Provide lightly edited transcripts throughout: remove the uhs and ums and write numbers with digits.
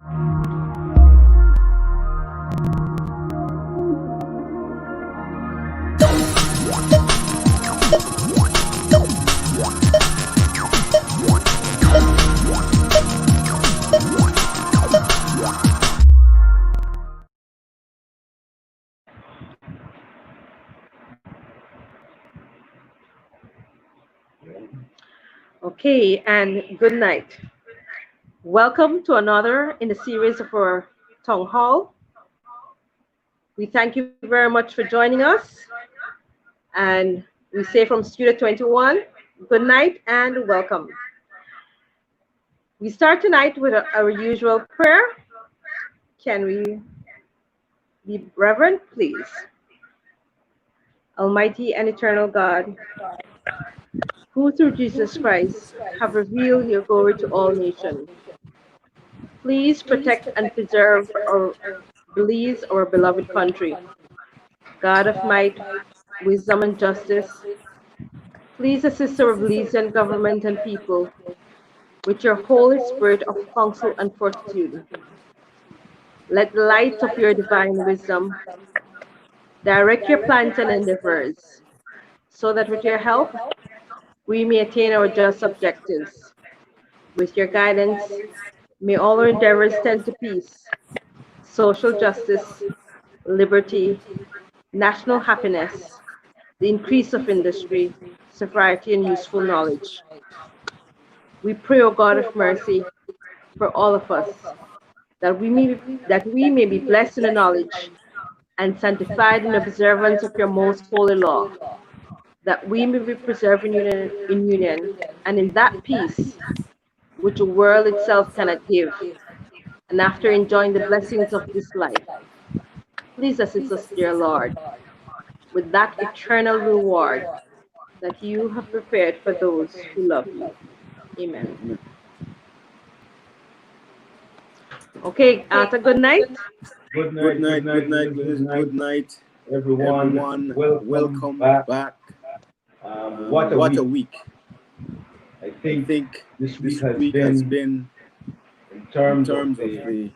Okay, and good night. Welcome to another in the series of our town hall. We thank you very much for joining us, and we say from Studio 21, good night and welcome. We start tonight with our usual prayer. Can we be reverent, please? Almighty and eternal God, who through Jesus Christ have revealed your glory to all nations, please protect and preserve our Belize, our beloved country. God of might, wisdom, and justice, please assist our Belizean government and people with your Holy Spirit of counsel and fortitude. Let the light of your divine wisdom direct your plans and endeavors, so that with your help, we may attain our just objectives. With your guidance, may all our endeavors tend to peace, social justice, liberty, national happiness, the increase of industry, sobriety, and useful knowledge. We pray, O God of mercy, for all of us, that we may be blessed in the knowledge and sanctified in observance of your most holy law, that we may be preserved in union and in that peace which the world itself cannot give. And after enjoying the blessings of this life, please assist us, dear Lord, with that eternal reward that you have prepared for those who love you. Amen. Okay, Arthur, good night. Good night, good night, everyone. Welcome back. What a week. I think this week has been, in terms of the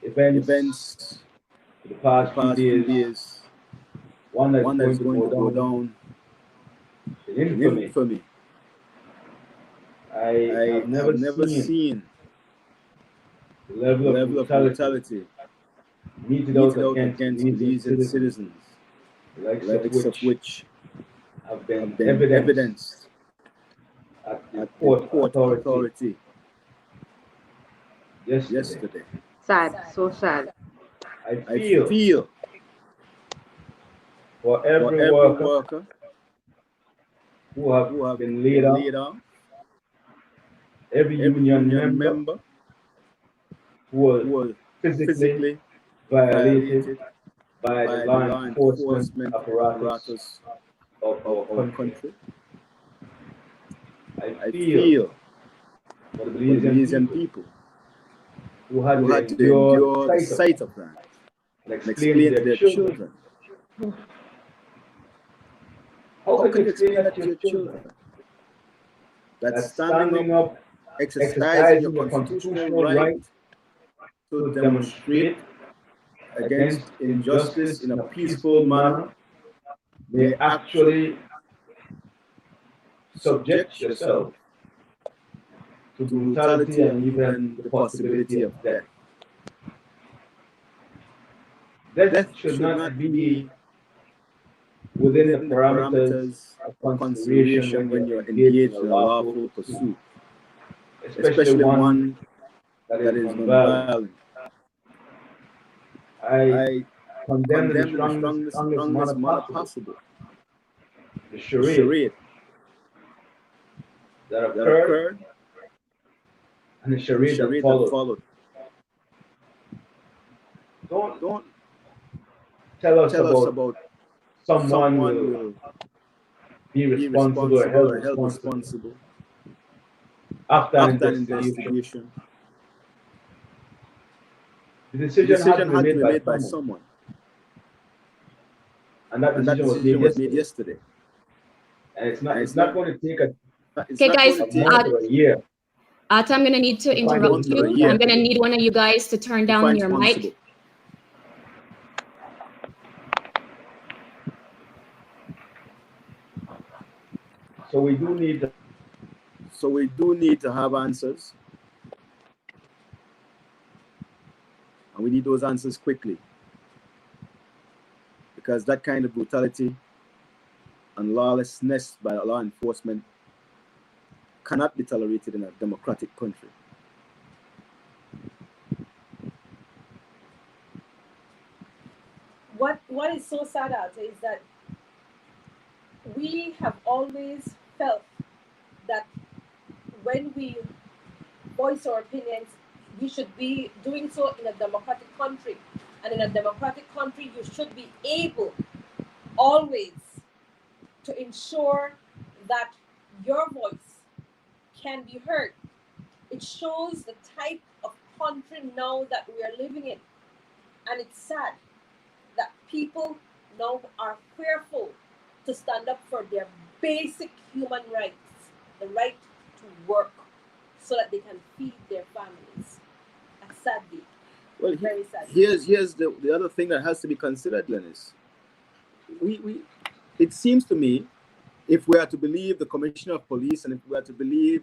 events for the past few days, one that's going to go down in infamy. I have never seen the level of brutality meted out against Belizean citizens, the likes of which have been evidenced at the port authority yesterday. Sad, so sad. I feel for every worker who have been laid off, every union member who was physically violated by the law enforcement apparatus of our country. I feel for the Belizean people who had to endure the sight of that and explain to their children. How can you explain that to your children? That standing up, exercising your constitutional right to demonstrate against injustice in a peaceful manner may actually subject yourself to brutality and even the possibility of death. Death should not be within the parameters of consideration when you're engaged in a lawful pursuit, especially one that is nonviolent. I condemn in the strongest manner possible the charade that occurred and the charade that followed. Don't tell us about someone will be responsible or held responsible after an investigation. The decision had to be made by someone. And that decision was made yesterday. And it's not going to take a Okay, guys, month or a year. Arta, I'm going to need to interrupt you. I'm going to need one of you guys to turn down your mic. So we do need to have answers. And we need those answers quickly. Because that kind of brutality and lawlessness by law enforcement cannot be tolerated in a democratic country. What is so sad out is that we have always felt that when we voice our opinions, we should be doing so in a democratic country. And in a democratic country, you should be able always to ensure that your voice can be heard. It shows the type of country now that we are living in. And it's sad that people now are fearful to stand up for their basic human rights, the right to work, so that they can feed their families. That's sadly. Well, very sad. Here's the other thing that has to be considered, Glennis. It seems to me, if we are to believe the Commissioner of Police and if we are to believe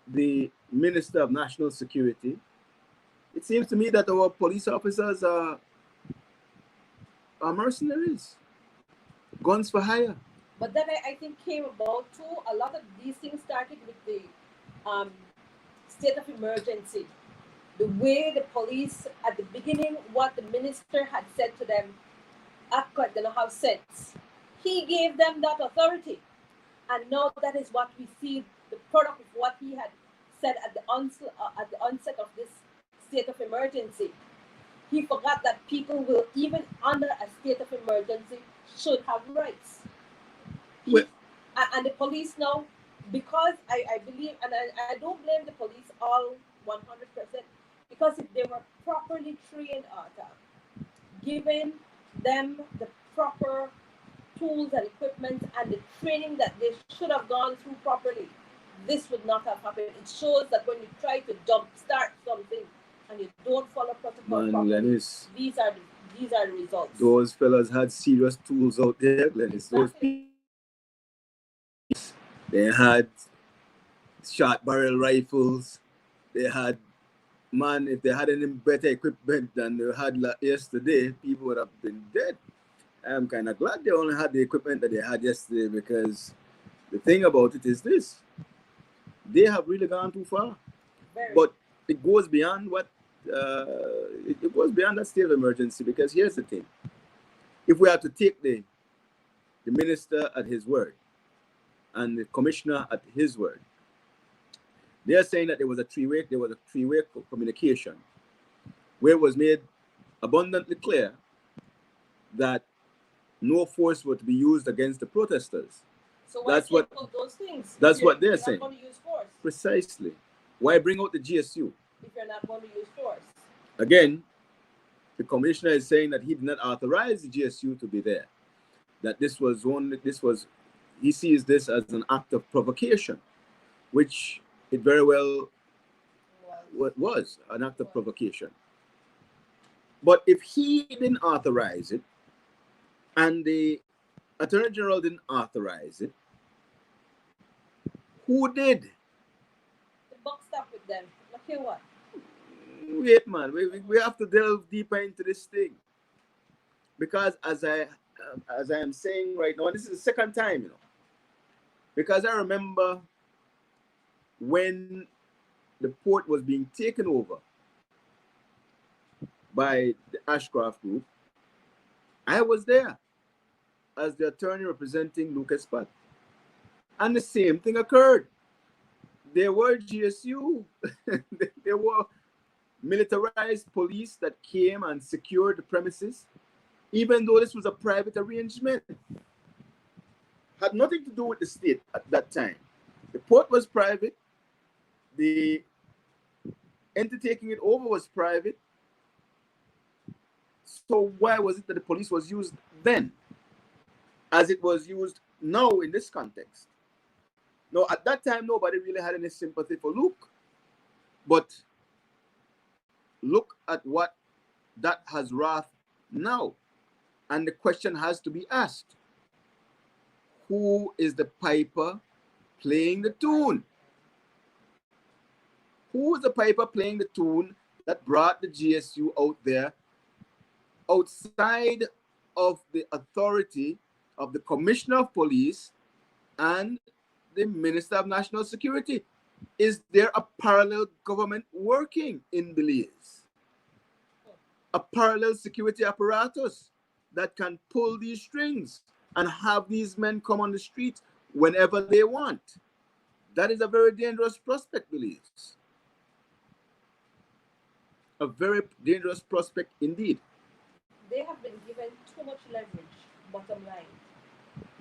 the Minister of National Security, it seems to me that our police officers are mercenaries, guns for hire. But then I think came about too, a lot of these things started with the state of emergency. The way the police, at the beginning, what the minister had said to them, Akko didn't have sense. He gave them that authority. And now that is what we see, the product of what he had said at the onset of this state of emergency. He forgot that people will, even under a state of emergency, should have rights. And the police now, because I believe, and I don't blame the police all 100%, because if they were properly trained, given them the proper tools and equipment and the training that they should have gone through properly, this would not have happened. It shows that when you try to jumpstart something and you don't follow protocol properly, Glennis, these are the results. Those fellas had serious tools out there, Glennis. Those people, they had short barrel rifles. They had, man, if they had any better equipment than they had yesterday, people would have been dead. I'm kind of glad they only had the equipment that they had yesterday, because the thing about it is this: they have really gone too far. But it goes beyond what it goes beyond that state of emergency, because here's the thing: if we have to take the minister at his word and the commissioner at his word, they are saying that there was a three-way communication where it was made abundantly clear that no force was to be used against the protesters. So that's what those things. That's what they're saying. Not going to use force. Precisely. Why bring out the GSU if you're not going to use force? Again, the commissioner is saying that he did not authorize the GSU to be there. That he sees this as an act of provocation, which it very well was an act of provocation. But if he didn't authorize it, and the Attorney General didn't authorize it, who did? The buck stopped with them. Okay, what? Wait, man, we have to delve deeper into this thing, because as I am saying right now, and this is the second time, because I remember when the port was being taken over by the Ashcroft Group, I was there as the attorney representing Lucas Pat. And the same thing occurred. There were GSU. There were militarized police that came and secured the premises, even though this was a private arrangement. Had nothing to do with the state at that time. The port was private. The entity taking it over was private. So why was it that the police was used then, as it was used now in this context? No, at that time, nobody really had any sympathy for Luke. But look at what that has wrath now. And the question has to be asked. Who is the piper playing the tune? Who is the piper playing the tune that brought the GSU out there outside of the authority of the Commissioner of Police and the Minister of National Security? Is there a parallel government working in Belize? A parallel security apparatus that can pull these strings and have these men come on the street whenever they want? That is a very dangerous prospect, Belize. A very dangerous prospect indeed. They have been given too much leverage, bottom line.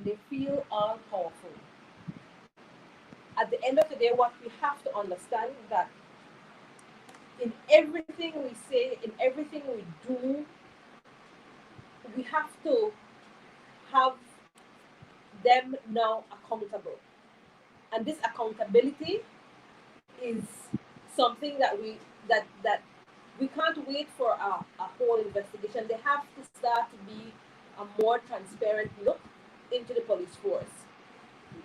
They feel all powerful. At the end of the day, what we have to understand that in everything we say, in everything we do, we have to have them now accountable. And this accountability is something that we can't wait for a whole investigation. They have to start to be a more transparent look into the police force.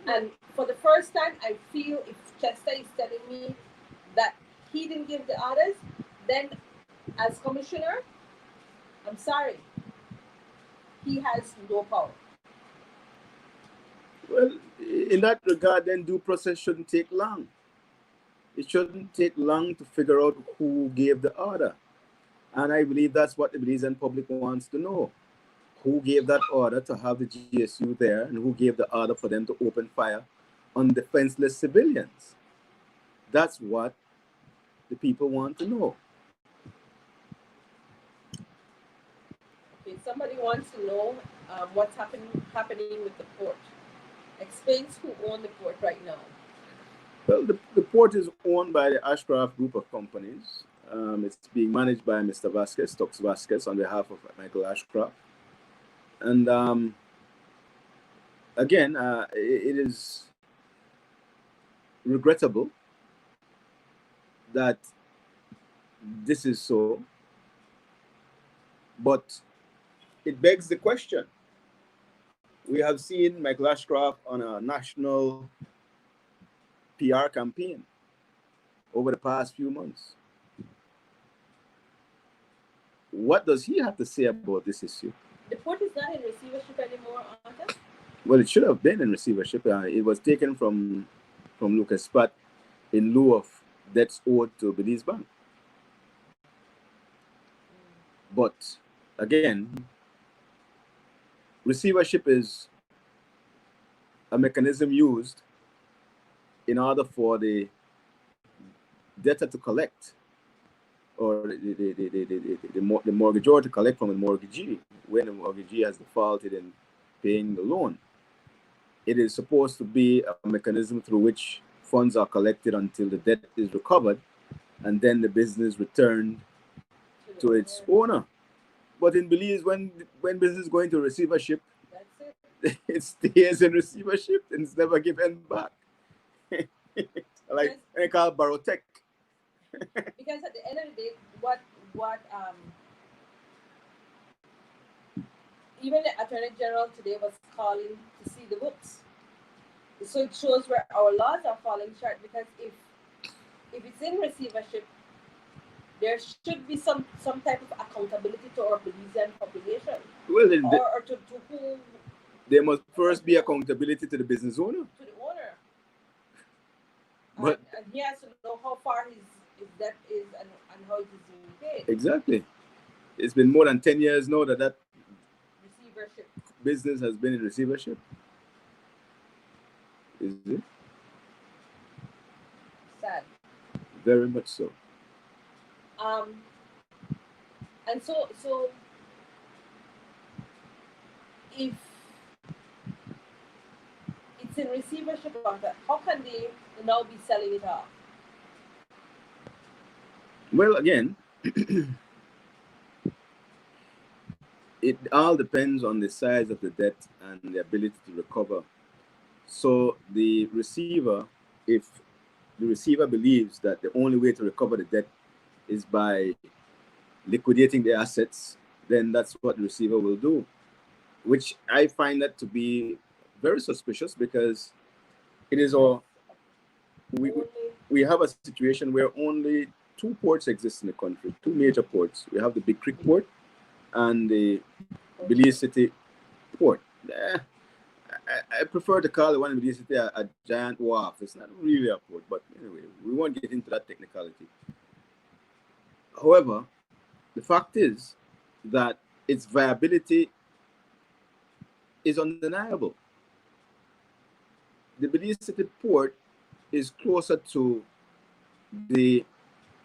And for the first time, I feel if Chester is telling me that he didn't give the orders, then as commissioner, I'm sorry, he has no power. Well, in that regard, then due process shouldn't take long. It shouldn't take long to figure out who gave the order. And I believe that's what the Belizean public wants to know. Who gave that order to have the GSU there, and who gave the order for them to open fire on defenseless civilians? That's what the people want to know. Okay, somebody wants to know what's happening with the port. Explains who owns the port right now. Well, the port is owned by the Ashcraft group of companies. It's being managed by Mr. Vasquez, Tux Vasquez, on behalf of Michael Ashcraft. And again, it is regrettable that this is so, but it begs the question. We have seen Michael Ashcraft on a national PR campaign over the past few months. What does he have to say about this issue? The port is not in receivership anymore, Arthur? Well, it should have been in receivership. It was taken from Lucas Spat in lieu of debts owed to Belize Bank. But again, receivership is a mechanism used in order for the debtor to collect, or the mortgagor to collect from the mortgagee when the mortgagee has defaulted in paying the loan. It is supposed to be a mechanism through which funds are collected until the debt is recovered, and then the business returned to its owner. But in Belize, when business is going to receivership, it stays in receivership and it's never given back. Like they call Barotech. Because at the end of the day, what even the Attorney General today was calling to see the books. So it shows where our laws are falling short, because if it's in receivership, there should be some type of accountability to our Belizean population. Well, or to who. There must first be accountability to the business owner. To the owner. But and he has to know how far his debt is and how it is being paid. Exactly. It's been more than 10 years now that receivership business has been in receivership. Is it? Sad. Very much so. And so if it's in receivership, how can they now be selling it off? Well, again, it all depends on the size of the debt and the ability to recover So the receiver, if the receiver believes that the only way to recover the debt is by liquidating the assets, then that's what the receiver will do, which I find that to be very suspicious, because it is all we have a situation where only two ports exist in the country, two major ports. We have the Big Creek port and the Belize City port. I prefer to call the one in Belize City a giant wharf. It's not really a port, but anyway, we won't get into that technicality. However, the fact is that its viability is undeniable. The Belize City port is closer to the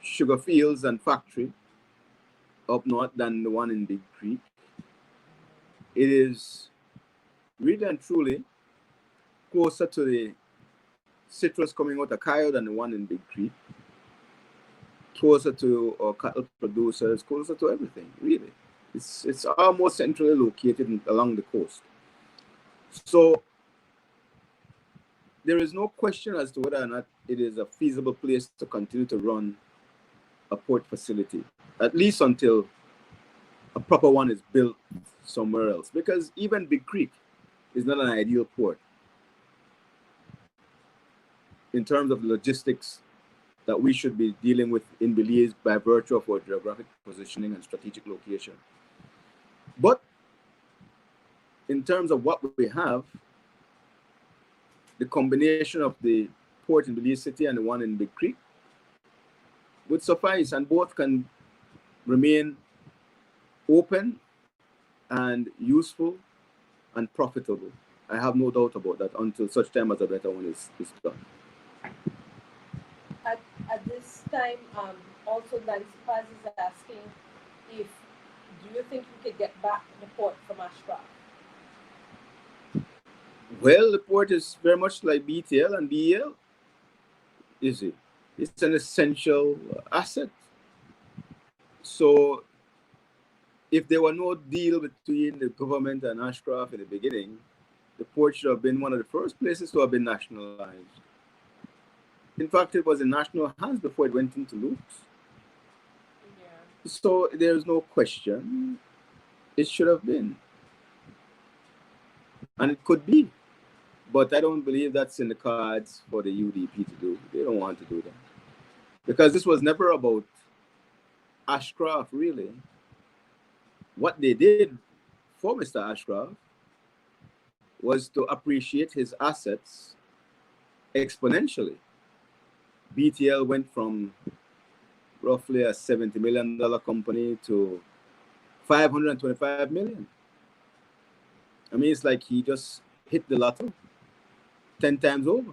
sugar fields and factory up north than the one in Big Creek. It is really and truly closer to the citrus coming out of Kyle than the one in Big Creek. Closer to our cattle producers, closer to everything, really. It's almost centrally located along the coast. So there is no question as to whether or not it is a feasible place to continue to run a port facility, at least until a proper one is built somewhere else. Because even Big Creek is not an ideal port in terms of logistics that we should be dealing with in Belize by virtue of our geographic positioning and strategic location. But in terms of what we have, the combination of the port in Belize City and the one in Big Creek would suffice, and both can remain open and useful and profitable. I have no doubt about that until such time as a better one is done. At this time, also Nancy Paz is asking if, do you think we could get back the port from Ashcroft? Well, the port is very much like BTL and BEL, is it? It's an essential asset. So if there were no deal between the government and Ashcroft in the beginning, the port should have been one of the first places to have been nationalized. In fact, it was in national hands before it went into loops. Yeah. So there's no question it should have been. And it could be. But I don't believe that's in the cards for the UDP to do. They don't want to do that. Because this was never about Ashcroft, really. What they did for Mr. Ashcroft was to appreciate his assets exponentially. BTL went from roughly a $70 million company to $525 million. I mean, it's like he just hit the lotto 10 times over.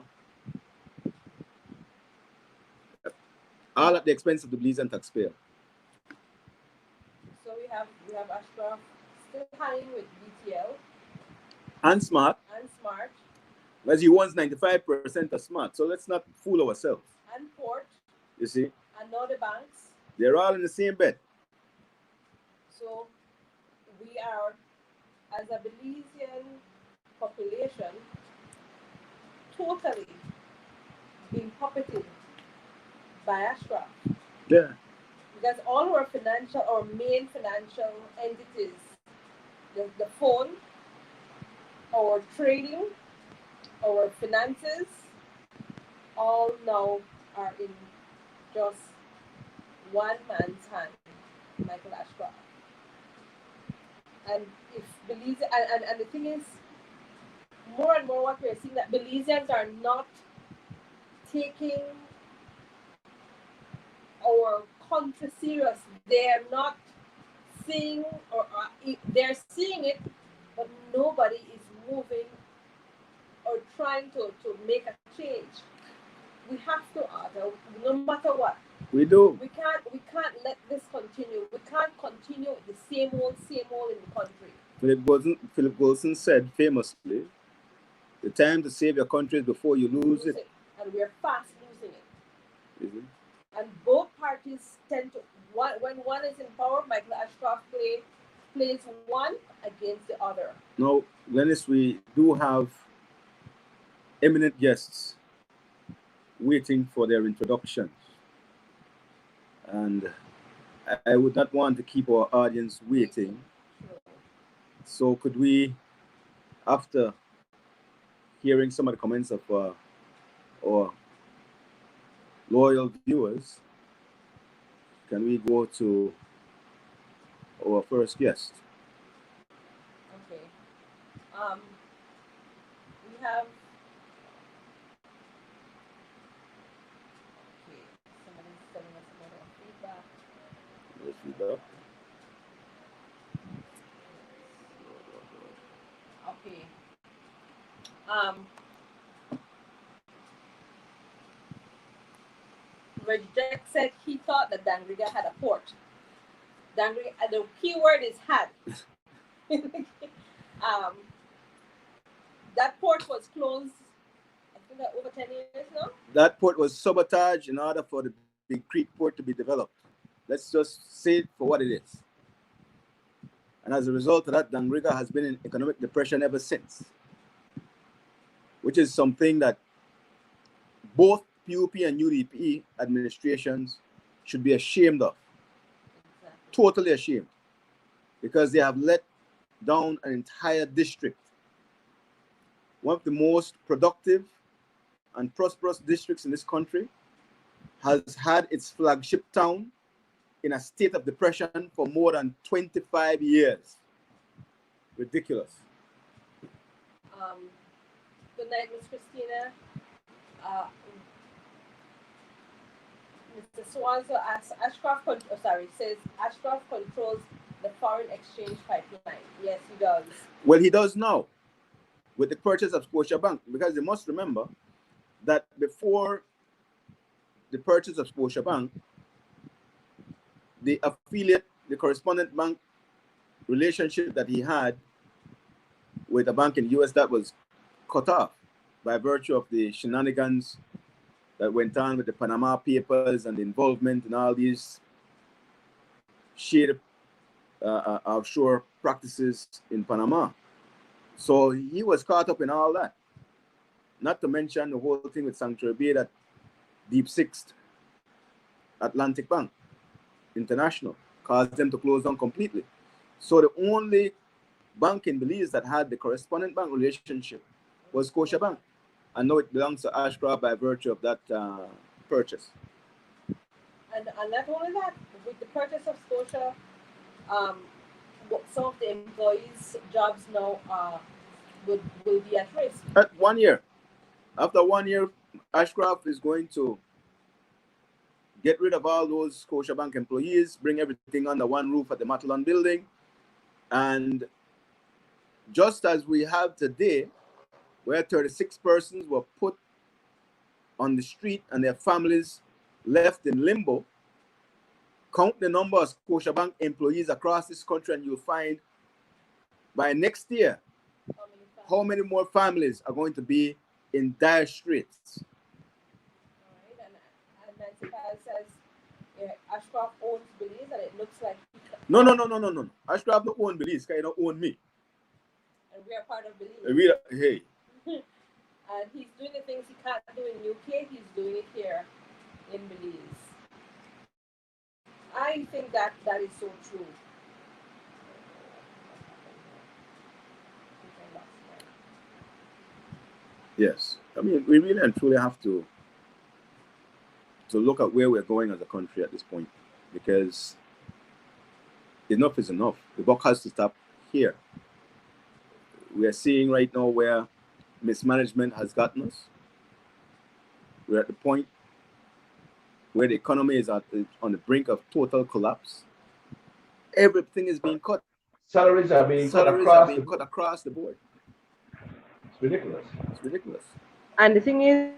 All at the expense of the Belizean taxpayer. So we have Ashcroft still hanging with BTL. And Smart. And Smart. As he owns 95% of Smart. So let's not fool ourselves. And Port. You see? And all the banks. They're all in the same bed. So we are, as a Belizean population, totally being puppeted by Ashcroft. Yeah. Because all our main financial entities, the phone, our trading, our finances, all now are in just one man's hand, Michael Ashcroft. And if Belize, and the thing is, more and more what we're seeing, that Belizeans are not taking our country serious. They're not seeing, or they're seeing it, but nobody is moving or trying to make a change. We have to, no matter what. We do. We can't let this continue. We can't continue with the same old in the country. Philip Wilson said famously, the time to save your country is before you lose it. And we are fast losing it. Is it? And both parties tend to, when one is in power, Michael Ashcroft plays one against the other. Now, Glennis, we do have eminent guests waiting for their introductions. And I would not want to keep our audience waiting. So could we, after hearing some of the comments of our loyal viewers, can we go to our first guest? Okay. We have. Okay. Somebody's telling us about our feedback. No feedback. Okay. Reject said he thought that Dangriga had a port. Dangriga, the key word is had. That port was closed, I think, over 10 years now. That port was sabotaged in order for the Big Creek port to be developed. Let's just say it for what it is. And as a result of that, Dangriga has been in economic depression ever since, which is something that both PUP and UDP administrations should be ashamed of. Exactly. Totally ashamed. Because they have let down an entire district. One of the most productive and prosperous districts in this country has had its flagship town in a state of depression for more than 25 years. Ridiculous. Good night, Miss Christina. Mr. Swanzo asks, says Ashcroft controls the foreign exchange pipeline. Yes, he does. Well, he does now with the purchase of Scotiabank, because you must remember that before the purchase of Scotiabank, the affiliate, the correspondent bank relationship that he had with a bank in the US, that was cut off by virtue of the shenanigans that went on with the Panama Papers and the involvement in all these shady offshore practices in Panama. So he was caught up in all that. Not to mention the whole thing with Sanctuary Bay, that Deep Sixth Atlantic Bank International caused them to close down completely. So the only bank in Belize that had the correspondent bank relationship was Scotiabank. And now it belongs to Ashcroft by virtue of that purchase. And not only that, with the purchase of Scotia, some of the employees' jobs now will be at risk. At 1 year. After 1 year, Ashcroft is going to get rid of all those Scotiabank employees, bring everything under one roof at the Matalan building. And just as we have today, where 36 persons were put on the street and their families left in limbo, count the number of Scotiabank employees across this country and you'll find by next year how many more families are going to be in dire straits. All right, and Nancy Paz says Ashcroft owns Belize, and it looks like No. Ashcroft don't own Belize, because he don't own me. And we are part of Belize. Hey. And he's doing the things he can't do in UK, he's doing it here in Belize. I think that is so true. Yes. I mean, we really and truly have to look at where we're going as a country at this point, because enough is enough. The buck has to stop here. We are seeing right now where mismanagement has gotten us. We're at the point where the economy is on the brink of total collapse. Everything is being cut. Salaries are being cut across the board. It's ridiculous. It's ridiculous. And the thing is,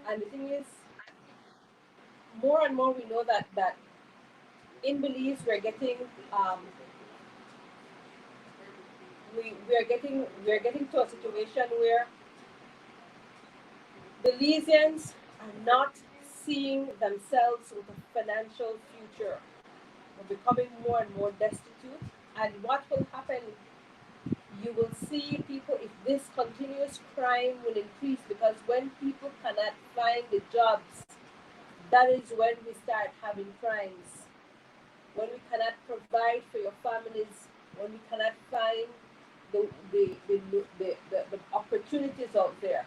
more and more we know that in Belize we're getting we are getting to a situation where Belizeans are not seeing themselves with a financial future. We're becoming more and more destitute. And what will happen you will see people, if this continuous, crime will increase, because when people cannot find the jobs, that is when we start having crimes. When we cannot provide for your families, when we cannot find the opportunities out there,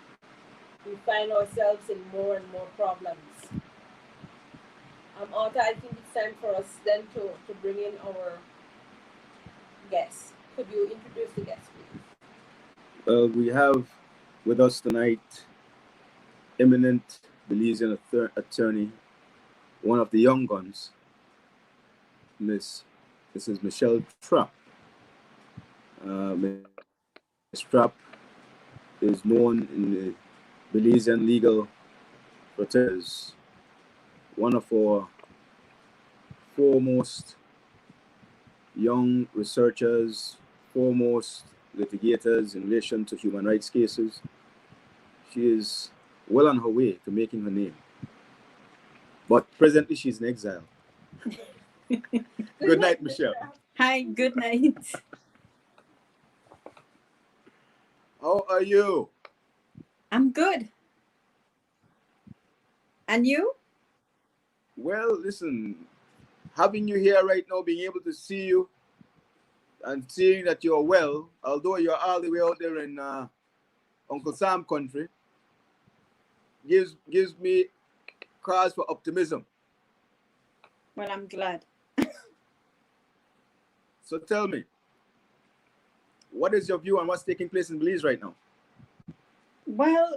we find ourselves in more and more problems. Arthur, I think it's time for us then to bring in our guests. Could you introduce the guests, please? Well, we have with us tonight eminent Belizean attorney, one of the young guns, Mrs. Michelle Trapp. Ms. Trapp is known in the Belizean legal fraternity as one of our foremost young researchers, foremost litigators in relation to human rights cases. She is well on her way to making her name. But presently she's in exile. Good night, Michelle. Hi, good night. How are you? I'm good. And you? Well, listen, having you here right now, being able to see you and seeing that you're well, although you're all the way out there in Uncle Sam country, gives me cause for optimism. Well, I'm glad. So tell me, what is your view on what's taking place in Belize right now? Well,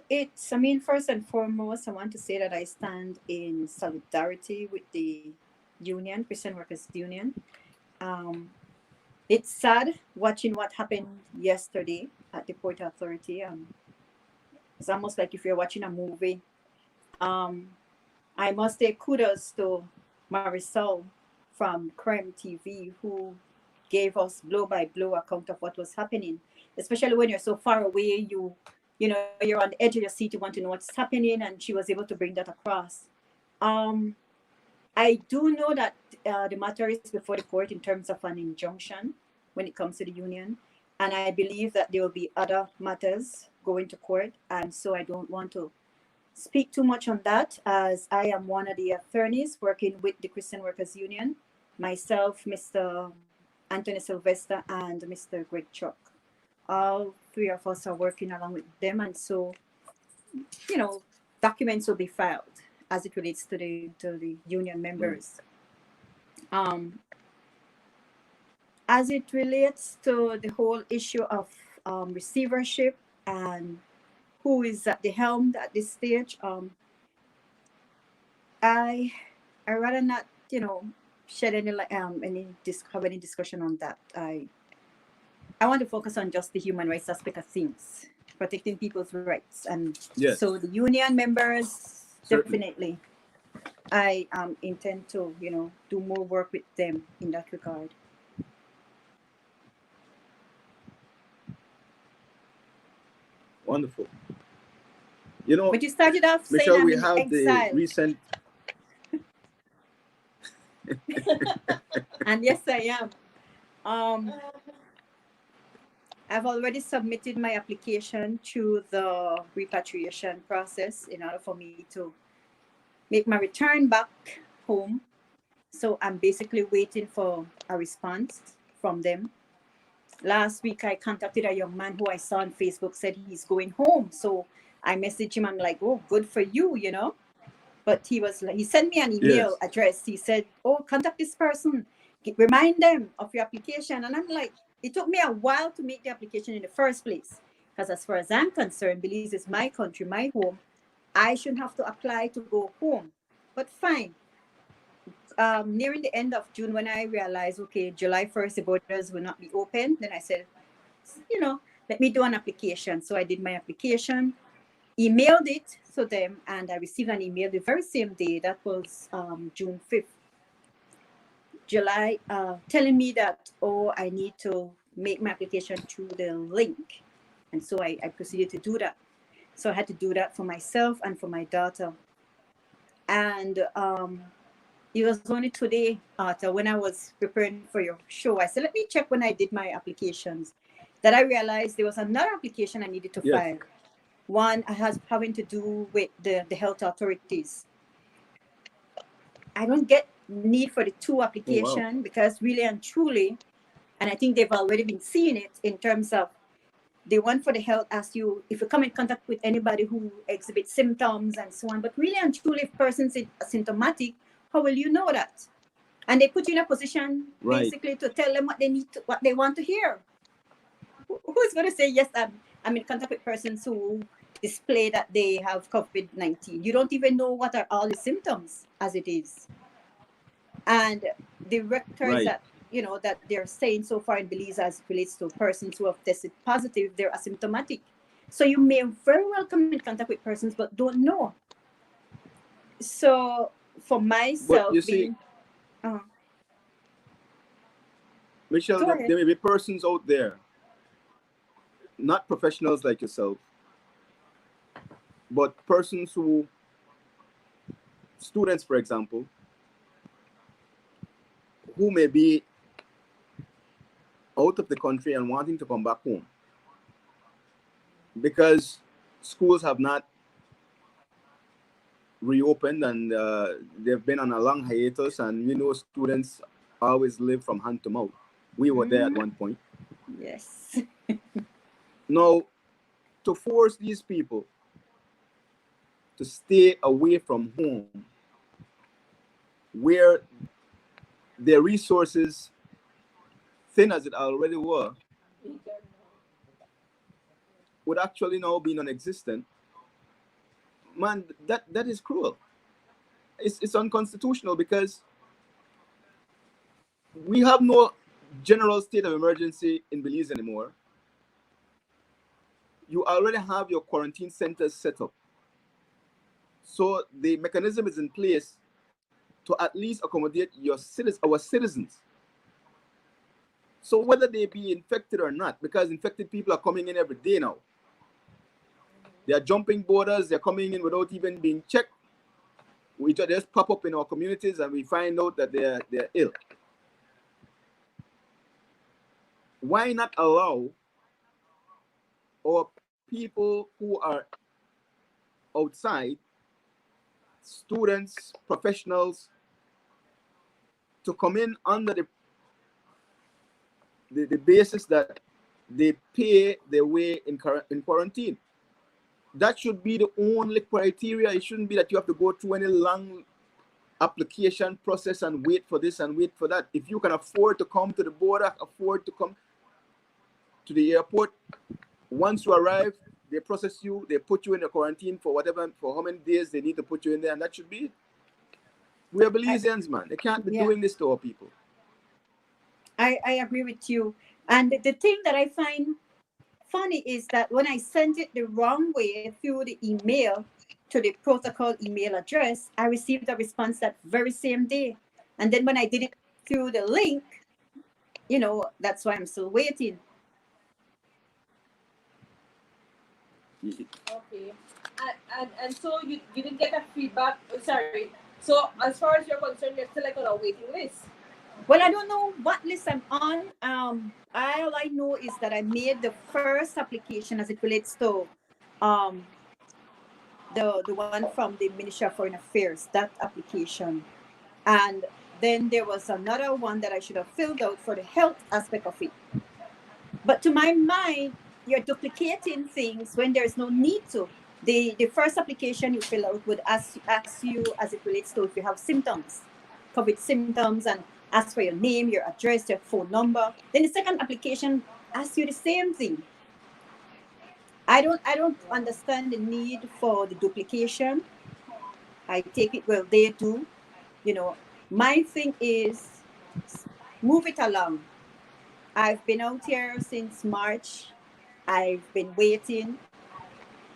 first and foremost, I want to say that I stand in solidarity with the union, Christian Workers Union. It's sad watching what happened yesterday at the Port Authority. It's almost like if you're watching a movie. I must say kudos to Marisol from Creme TV, who gave us blow by blow account of what was happening, especially when you're so far away, you know, you're on the edge of your seat, you want to know what's happening, and she was able to bring that across. I do know that the matter is before the court in terms of an injunction when it comes to the union, and I believe that there will be other matters going to court, and so I don't want to speak too much on that, as I am one of the attorneys working with the Christian Workers Union, myself, Mr. Anthony Sylvester, and Mr. Greg Chuck. All three of us are working along with them, and so, you know, documents will be filed as it relates to the union members. As it relates to the whole issue of receivership and who is at the helm at this stage, I rather not, shed any discussion on that. I want to focus on just the human rights aspect of things, protecting people's rights, and Yes. So the union members, Certainly. definitely, I intend to do more work with them in that regard. Wonderful. You know, But you started off saying Michelle, I'm we in have exile. the recent. And yes, I am. I've already submitted my application to the repatriation process in order for me to make my return back home. So I'm basically waiting for a response from them. Last week, I contacted a young man who I saw on Facebook, said he's going home. So I messaged him. I'm like, oh, good for you, But he sent me an email address. He said, oh, contact this person. Remind them of your application. And I'm like, it took me a while to make the application in the first place. Because as far as I'm concerned, Belize is my country, my home. I shouldn't have to apply to go home. But fine. Nearing the end of June, when I realized, okay, July 1st, the borders will not be open, then I said, let me do an application. So I did my application, emailed it to them, and I received an email the very same day. That was June 5th. July, telling me that, I need to make my application through the link. And so I proceeded to do that. So I had to do that for myself and for my daughter. And it was only today, Arthur, when I was preparing for your show, I said, let me check when I did my applications, that I realized there was another application I needed to Yes. file. One has having to do with the health authorities. I don't get need for the two application because really and truly, and I think they've already been seeing it in terms of the one for the health asks you if you come in contact with anybody who exhibits symptoms and so on. But really and truly, if person's asymptomatic, how will you know that? And they put you in a position basically to tell them what they need to, what they want to hear. Who's going to say yes? I'm in contact with persons who display that they have COVID-19. You don't even know what are all the symptoms as it is, and the records that that they're saying so far in Belize as it relates to persons who have tested positive, they're asymptomatic. So you may very well come in contact with persons but don't know. So for myself, But you see, Michelle, there may be persons out there, not professionals like yourself, but persons who, students, for example, who may be out of the country and wanting to come back home because schools have not reopened and they've been on a long hiatus, and students always live from hand to mouth. We were there at one point. Yes. Now, to force these people to stay away from home where their resources, thin as it already were, would actually now be non-existent, man, that is cruel. It's unconstitutional because we have no general state of emergency in Belize anymore. You already have your quarantine centers set up. So the mechanism is in place to at least accommodate our citizens. So whether they be infected or not, because infected people are coming in every day now. They are jumping borders, they're coming in without even being checked. We just pop up in our communities and we find out that they're ill. Why not allow our people who are outside, students, professionals, to come in under the basis that they pay their way in quarantine? That should be the only criteria. It shouldn't be that you have to go through any long application process and wait for this and wait for that. If you can afford to come to the border, afford to come to the airport, once you arrive, they process you, they put you in a quarantine for how many days they need to put you in there, and that should be it. We are Belizeans, man. They can't be doing this to our people. I agree with you. And the thing that I find funny is that when I sent it the wrong way through the email to the protocol email address, I received a response that very same day. And then when I did it through the link, that's why I'm still waiting. Okay. And so you didn't get a feedback. Sorry. So as far as you're concerned, you're still like on a waiting list. Well, I don't know what list I'm on. All I know is that I made the first application as it relates to the one from the Ministry of Foreign Affairs, that application. And then there was another one that I should have filled out for the health aspect of it. But to my mind, you're duplicating things when there's no need to. The first application you fill out would ask you as it relates to if you have symptoms, COVID symptoms, and ask for your name, your address, your phone number. Then the second application asks you the same thing. I don't understand the need for the duplication. I take it, well, they do. My thing is move it along. I've been out here since March. I've been waiting,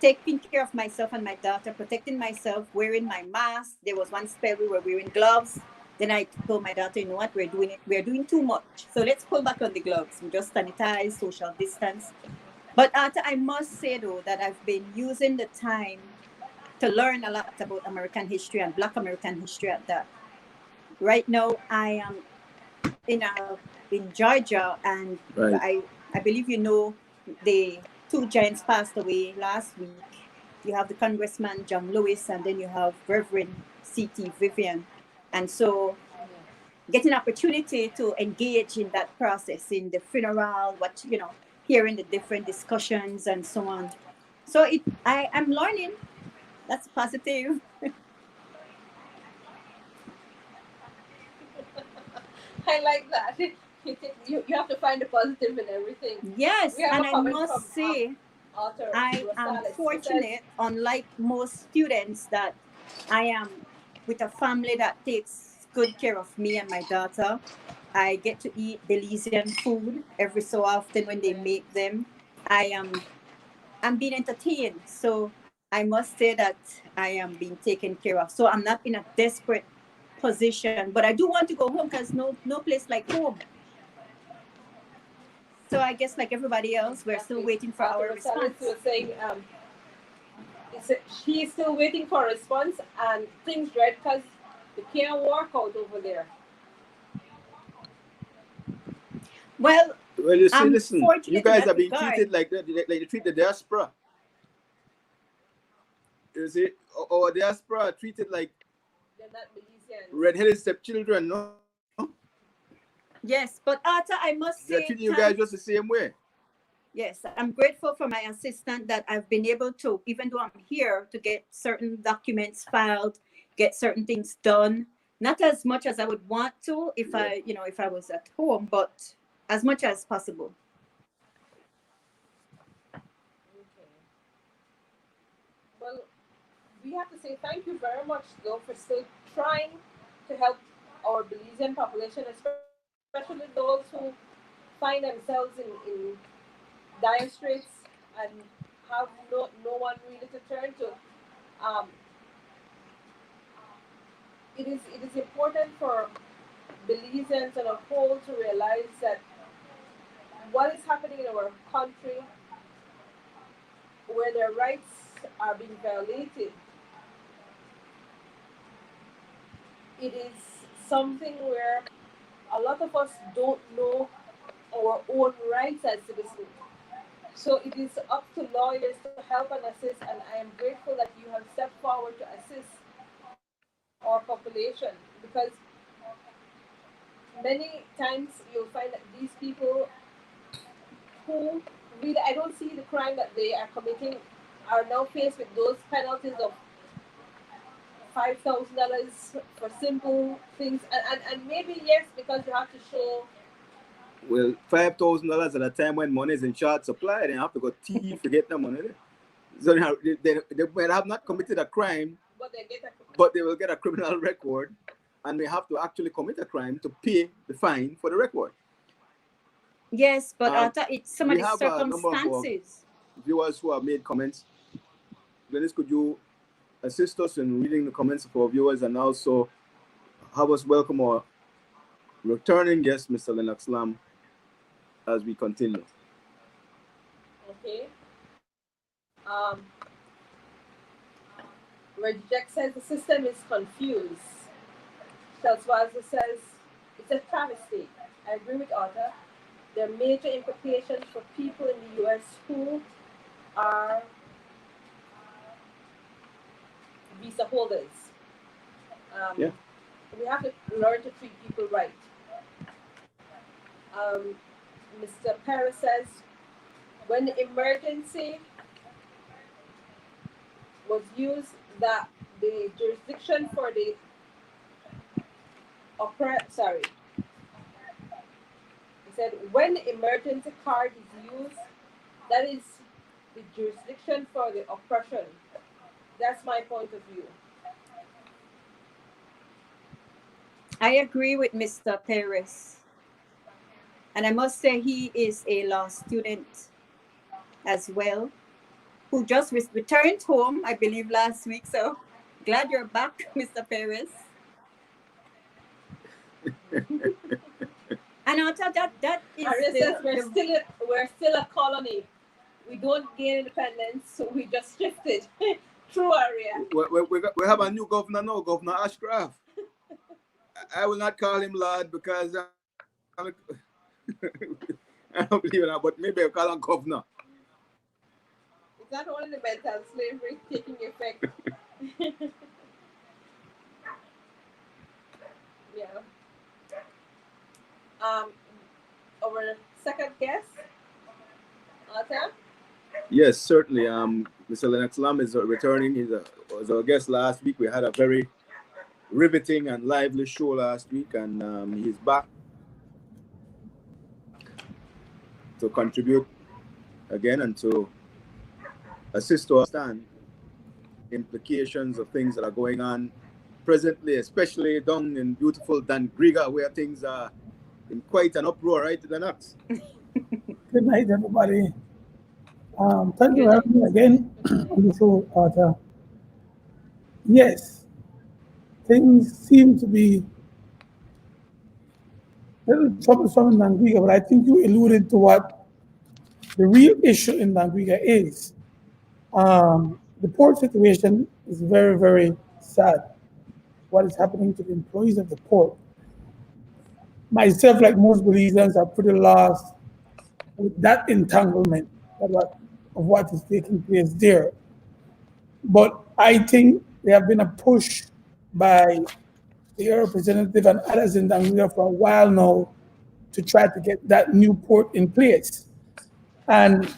taking care of myself and my daughter, protecting myself, wearing my mask. There was one spell we were wearing gloves. Then I told my daughter, you know what, we're doing too much. So let's pull back on the gloves. We just sanitize, social distance. But I must say, though, that I've been using the time to learn a lot about American history and Black American history at that. Right now, I am in Georgia, and I believe you know the two giants passed away last week. You have the Congressman John Lewis, and then you have Reverend C.T. Vivian. And so getting opportunity to engage in that process, in the funeral, what, hearing the different discussions and so on. So I'm learning. That's positive. I like that. You have to find the positive in everything. Yes, We have and a I comment from must say, author I am Rosales, who says, fortunate, unlike most students, that I am with a family that takes good care of me and my daughter. I get to eat Belizean food every so often when they make them. I'm being entertained. So I must say that I am being taken care of. So I'm not in a desperate position, but I do want to go home because no place like home. So I guess like everybody else, we're still waiting for our Author Rosales response. was saying, she's still waiting for a response, and things dread because they can't work out over there. Well, you see, I'm listen, you fortunate in guys that are being regard. treated like they treat the diaspora. You see, our diaspora are treated like They're not Belizeans. red-headed stepchildren, no? Yes, but Arthur, I must They're say treating you guys just the same way. yes, I'm grateful for my assistant that I've been able to, even though I'm here, to get certain documents filed, get certain things done. Not as much as I would want to if if I was at home, but as much as possible. Okay. Well, we have to say thank you very much, though, for still trying to help our Belizean population, especially those who find themselves in dire straits and have no one really to turn to. Um, it is important for Belizeans and a whole to realize that what is happening in our country, where their rights are being violated, it is something where a lot of us don't know our own rights as citizens. So it is up to lawyers to help and assist, and I am grateful that you have stepped forward to assist our population, because many times you'll find that these people who really, I don't see the crime that they are committing, are now faced with those penalties of $5,000 for simple things, and maybe yes, because you have to show. Well, $5,000 at a time when money is in short supply, they have to go thief to get the money. So they might have not committed a crime, but they will get a criminal record, and they have to actually commit a crime to pay the fine for the record. Yes, but Arthur, it's some of We the have a number of circumstances. viewers who have made comments. Glennis, could you assist us in reading the comments of our viewers and also have us welcome our returning guest, Mr. Lennox Lam, as we continue? Okay. Reject says the system is confused. Shalswaza says it's a travesty. I agree with Arthur. There are major implications for people in the US who are visa holders. Yeah. We have to learn to treat people right. Mr. Paris says when the emergency was used, that the jurisdiction for the sorry. He said when the emergency card is used, that is the jurisdiction for the oppression. That's my point of view. I agree with Mr. Perez. And I must say he is a law student as well, who just returned home, I believe, last week. So glad you're back, Mr. Perez. And I'll tell that is says we're still a colony. We don't gain independence, so we just shifted. True, Aria. We have a new governor now, Governor Ashcroft. I will not call him Lord because I don't believe in that, but maybe I call him governor. It's not only the mental slavery taking effect. Yeah. Um, our second guest, Arthur. Yes, certainly. Mr. Lennox Lam is returning. He was our guest last week. We had a very riveting and lively show last week, and he's back to contribute again and to assist to understand implications of things that are going on presently, especially down in beautiful Dangriga, where things are in quite an uproar, right, Lennox? Good night, everybody. Thank you for having me again on the show, Arthur. Yes, things seem to be a little troublesome in Nangriga, but I think you alluded to what the real issue in Nangriga is. The port situation is very, very sad. What is happening to the employees of the port. Myself, like most Belizeans, are pretty lost with that entanglement of what is taking place there. But I think there have been a push by the representative and others in Angola for a while now to try to get that new port in place. And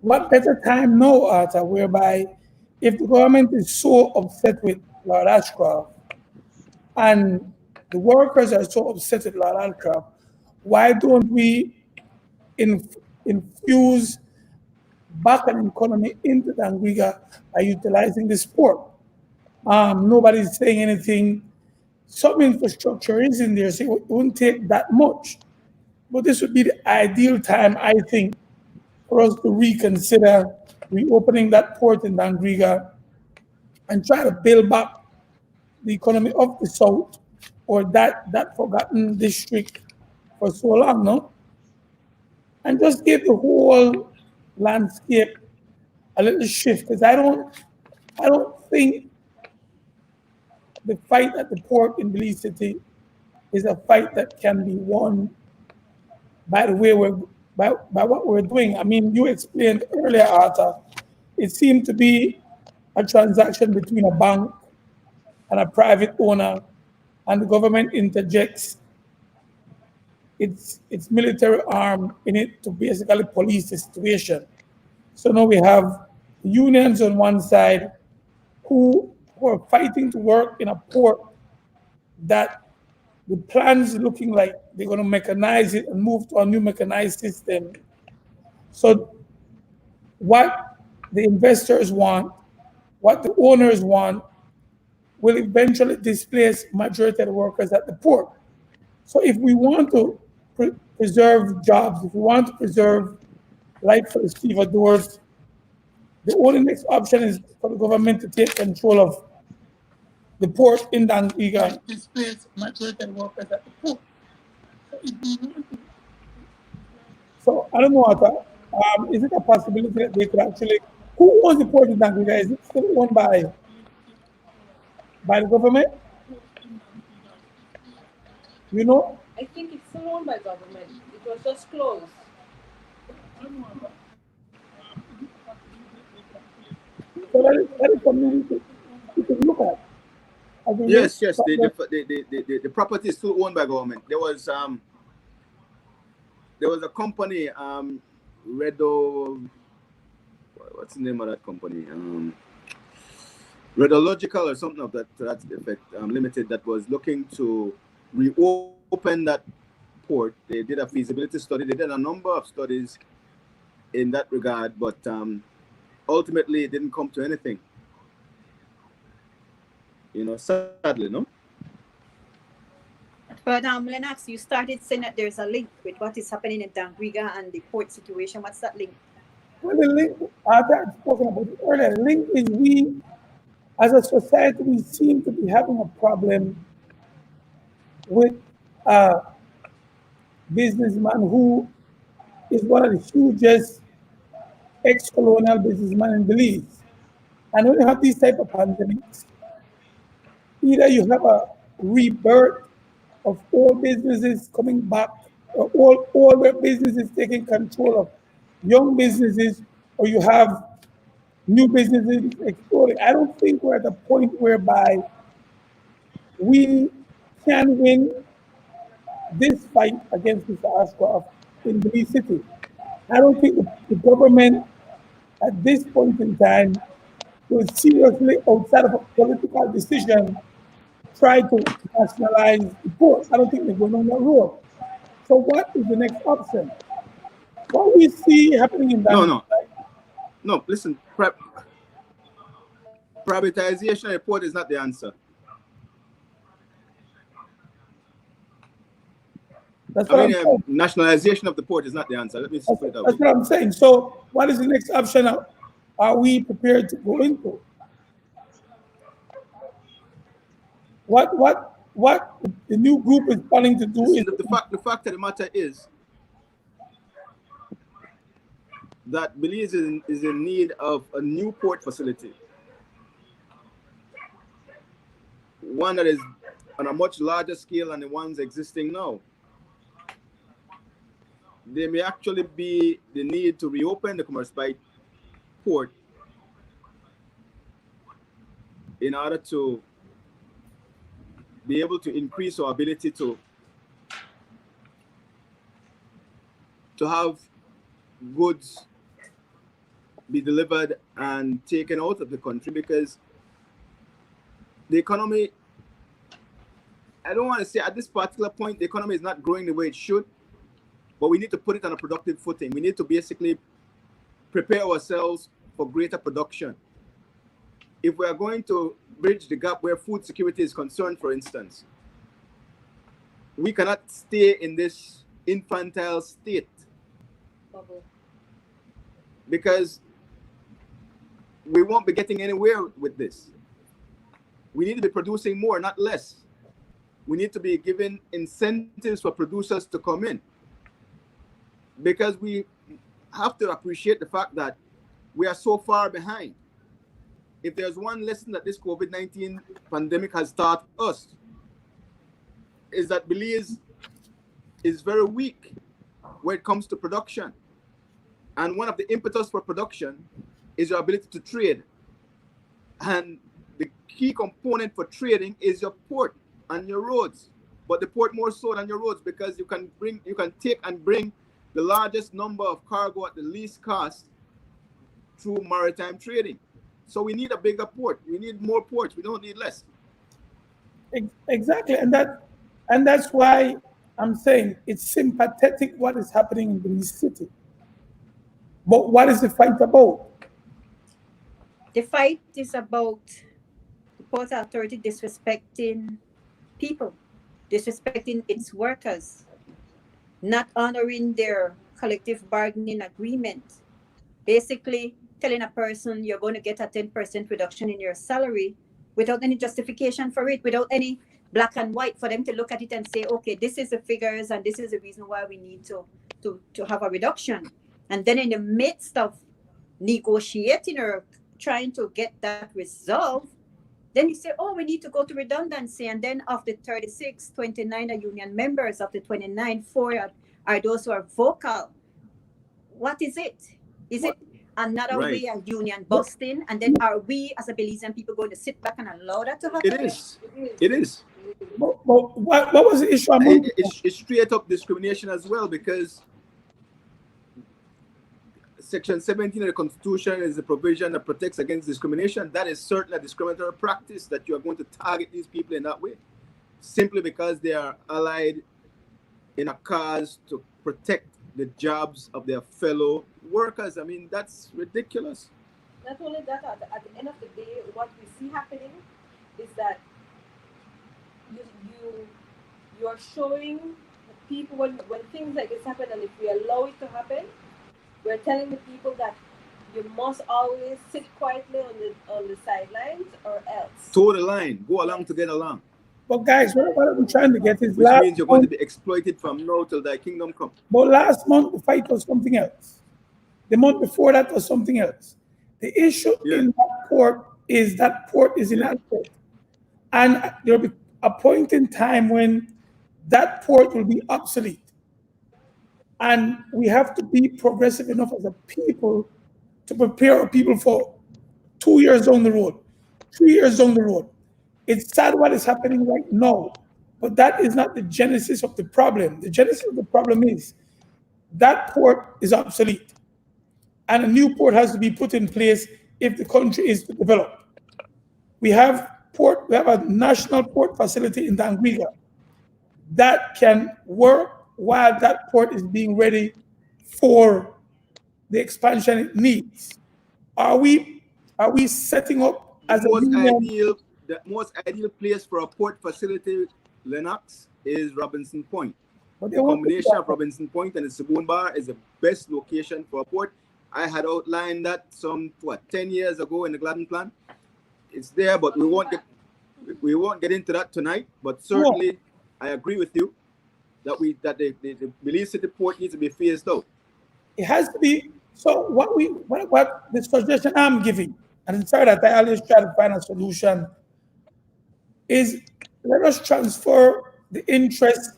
what better time now, Arthur, whereby if the government is so upset with Lord Ashcroft and the workers are so upset with Lord Ashcroft, why don't we infuse back an economy into Anguilla by utilizing this port? Nobody's saying anything. Some infrastructure is in there, so it won't take that much. But this would be the ideal time, I think, for us to reconsider reopening that port in Dangriga and try to build back the economy of the South or that forgotten district for so long, no? And just give the whole landscape a little shift. Because I don't think the fight at the port in Belize City is a fight that can be won by the way by what we're doing. I mean, you explained earlier, Arthur, it seemed to be a transaction between a bank and a private owner, and the government interjects its military arm in it to basically police the situation. So now we have unions on one side who are fighting to work in a port that the plans looking like they're going to mechanize it and move to a new mechanized system. So what the investors want, what the owners want, will eventually displace majority of the workers at the port. So if we want to preserve jobs, if we want to preserve life for the stevedores, the only next option is for the government to take control of the port in Dangiga and displace majority of the workers at the port. So I don't know, Ata, is it a possibility that they could actually, who owns the port in Dangiga? Is it still owned by the government? You know? I think it's still owned by government. It was just closed. So that is something we could look at. Yes. The property is still owned by government. There was a company, Redo. What's the name of that company? Redological or something of that to that effect, limited, that was looking to reopen that port. They did a feasibility study. They did a number of studies in that regard, but ultimately it didn't come to anything. Sadly, no. But Lennox, you started saying that there's a link with what is happening in Dangriga and the port situation. What's that link? Well, the link, I've spoken about it earlier. The link is we, as a society, we seem to be having a problem with a businessman who is one of the hugest ex-colonial businessmen in Belize. And when you have these type of pandemics, either you have a rebirth of all businesses coming back all the businesses taking control of young businesses, or you have new businesses exploding. I don't think we're at a point whereby we can win this fight against Mr. Ashcroft in Belize City. I don't think the government at this point in time will seriously, outside of a political decision, try to nationalize the port. I don't think they're going on that road. So what is the next option? What we see happening in that, No. Listen, privatization of the port is not the answer. Nationalization of the port is not the answer. Let me put it that way. That's what I'm saying. So what is the next option? Are we prepared to go into? What the new group is planning to do is the fact of the matter is that Belize is in need of a new port facility, one that is on a much larger scale than the ones existing now. There may actually be the need to reopen the Commerce Bight port in order to be able to increase our ability to have goods be delivered and taken out of the country, because the economy, I don't want to say at this particular point the economy is not growing the way it should, but we need to put it on a productive footing. We need to basically prepare ourselves for greater production. If we are going to bridge the gap where food security is concerned, for instance, we cannot stay in this infantile state, because we won't be getting anywhere with this. We need to be producing more, not less. We need to be giving incentives for producers to come in, because we have to appreciate the fact that we are so far behind. If there's one lesson that this COVID-19 pandemic has taught us, is that Belize is very weak when it comes to production. And one of the impetus for production is your ability to trade. And the key component for trading is your port and your roads. But the port more so than your roads, because you can take and bring the largest number of cargo at the least cost through maritime trading. So we need a bigger port. We need more ports. We don't need less. Exactly, and that's why I'm saying it's sympathetic what is happening in Belize City. But what is the fight about? The fight is about the Port Authority disrespecting people, disrespecting its workers, not honoring their collective bargaining agreement, basically telling a person you're going to get a 10% reduction in your salary without any justification for it, without any black and white for them to look at it and say, okay, this is the figures and this is the reason why we need to have a reduction. And then in the midst of negotiating or trying to get that resolved, then you say, oh, we need to go to redundancy. And then of the 36, 29 are union members. Of the 29, 4 are those who are vocal. What is it? Is it another way of union busting? And then are we as a Belizean people going to sit back and allow that to happen? It is. It is. But what was the issue? It's straight up discrimination as well, because Section 17 of the Constitution is a provision that protects against discrimination. That is certainly a discriminatory practice, that you are going to target these people in that way, simply because they are allied in a cause to protect the jobs of their fellow workers. I mean, that's ridiculous. Not only that, at the end of the day, what we see happening is that you are showing people when things like this happen, and if we allow it to happen, we're telling the people that you must always sit quietly on the sidelines, or else. Toe the line, go along to get along. But guys, what I'm trying to get is, which means you're going to be exploited from now till thy kingdom come. But last month the fight was something else. The month before that was something else. The issue in that port is inadequate, and there'll be a point in time when that port will be obsolete. And we have to be progressive enough as a people to prepare our people for 2 years down the road, 3 years down the road. It's sad what is happening right now, but that is not the genesis of the problem. The genesis of the problem is that port is obsolete, and a new port has to be put in place if the country is to develop. We have a national port facility in Dangriga that can work while that port is being ready for the expansion it needs. Are we setting up as a union? The most ideal place for a port facility, Lennox, is Robinson Point. But The combination of Robinson Point and the Sabine Bar is the best location for a port. I had outlined that 10 years ago in the Gladden plan. It's there, but we won't get into that tonight. But certainly, I agree with you that the Belize City port needs to be phased out. It has to be. So what the suggestion I'm giving, and it's sorry that I always try to find a solution, is let us transfer the interest.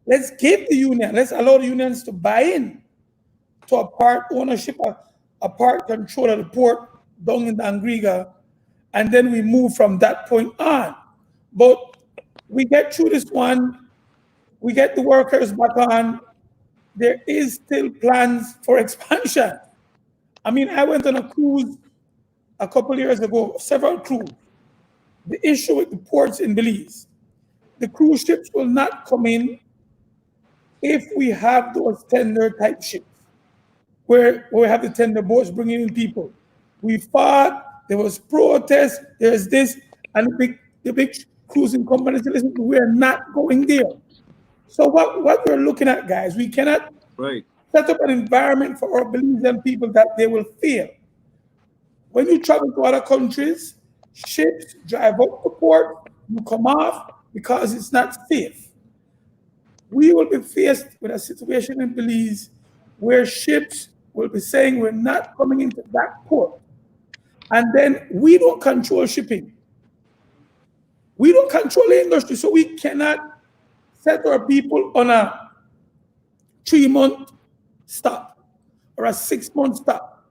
Let's give the union. Let's allow the unions to buy in to a part ownership, a part control of the port down in Angriga, and then we move from that point on. But we get through this one, we get the workers back on. There is still plans for expansion. I mean, I went on a cruise a couple of years ago, several cruises. The issue with the ports in Belize, the cruise ships will not come in if we have those tender type ships, where we have the tender boats bringing in people. We fought, there was protest, there's this, and the big cruising companies say, listen, we're not going there. So what we're looking at, guys, we cannot set up an environment for our Belizean people that they will fear. When you travel to other countries, ships drive up the port, you come off because it's not safe. We will be faced with a situation in Belize where ships will be saying we're not coming into that port. And then we don't control shipping. We don't control the industry, so we cannot set our people on a 3-month stop or a 6-month stop.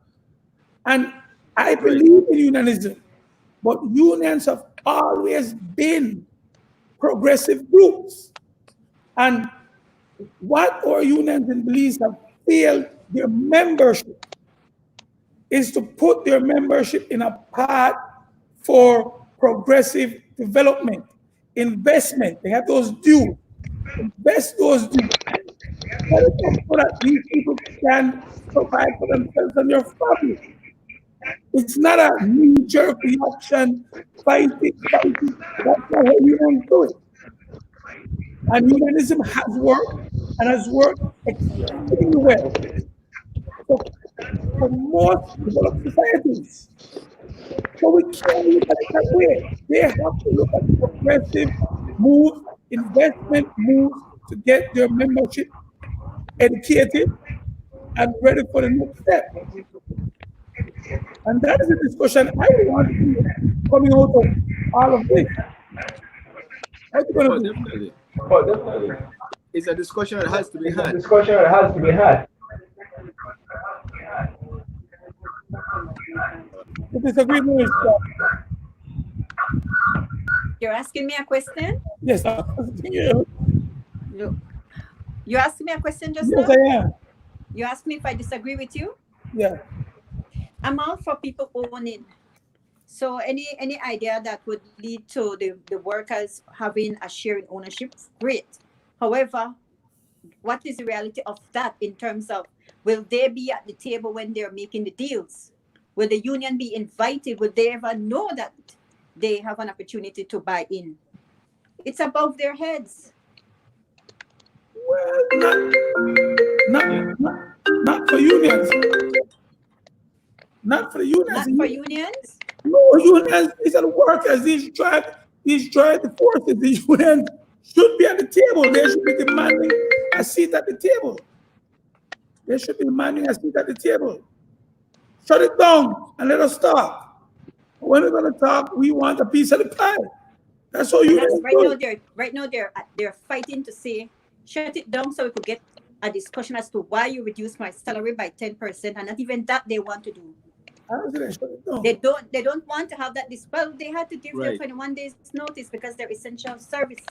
And I believe in unionism, but unions have always been progressive groups. And what our unions in Belize have failed their membership is to put their membership in a path for progressive development, investment. They have those dues. Invest those dues. So that these people can provide for themselves and their families. It's not a knee-jerk reaction, fighting. That's not how unions do it. And unionism has worked and has worked extremely well. So for most developed societies. So we can't look at it that way. They have to look at progressive moves, investment moves to get their membership educated and ready for the next step. And that is a discussion I want to see coming out of all of this. What are you going to do? Definitely. It's a discussion that has to be had. You disagree with me? You're asking me a question? Yes, Look, you asked me a question just yes, now? I am. You asked me if I disagree with you? Yeah. I'm all for people owning. So any idea that would lead to the workers having a share in ownership, great. However, what is the reality of that in terms of, will they be at the table when they're making the deals? Will the union be invited? Will they ever know that they have an opportunity to buy in? It's above their heads. Well, not for unions. Not for unions. Not for unions? No, unions, these are the workers. These driving forces. The unions should be at the table. They should be demanding a seat at the table. They should be demanding a seat at the table. Shut it down and let us talk. When we're going to talk, we want a piece of the pie. That's all you Right now they're fighting to say, shut it down so we could get a discussion as to why you reduced my salary by 10%, and not even that they want to do. I don't think they shut it down. They don't want to have that. Well, they had to give their Right. 21 days notice because they're essential service.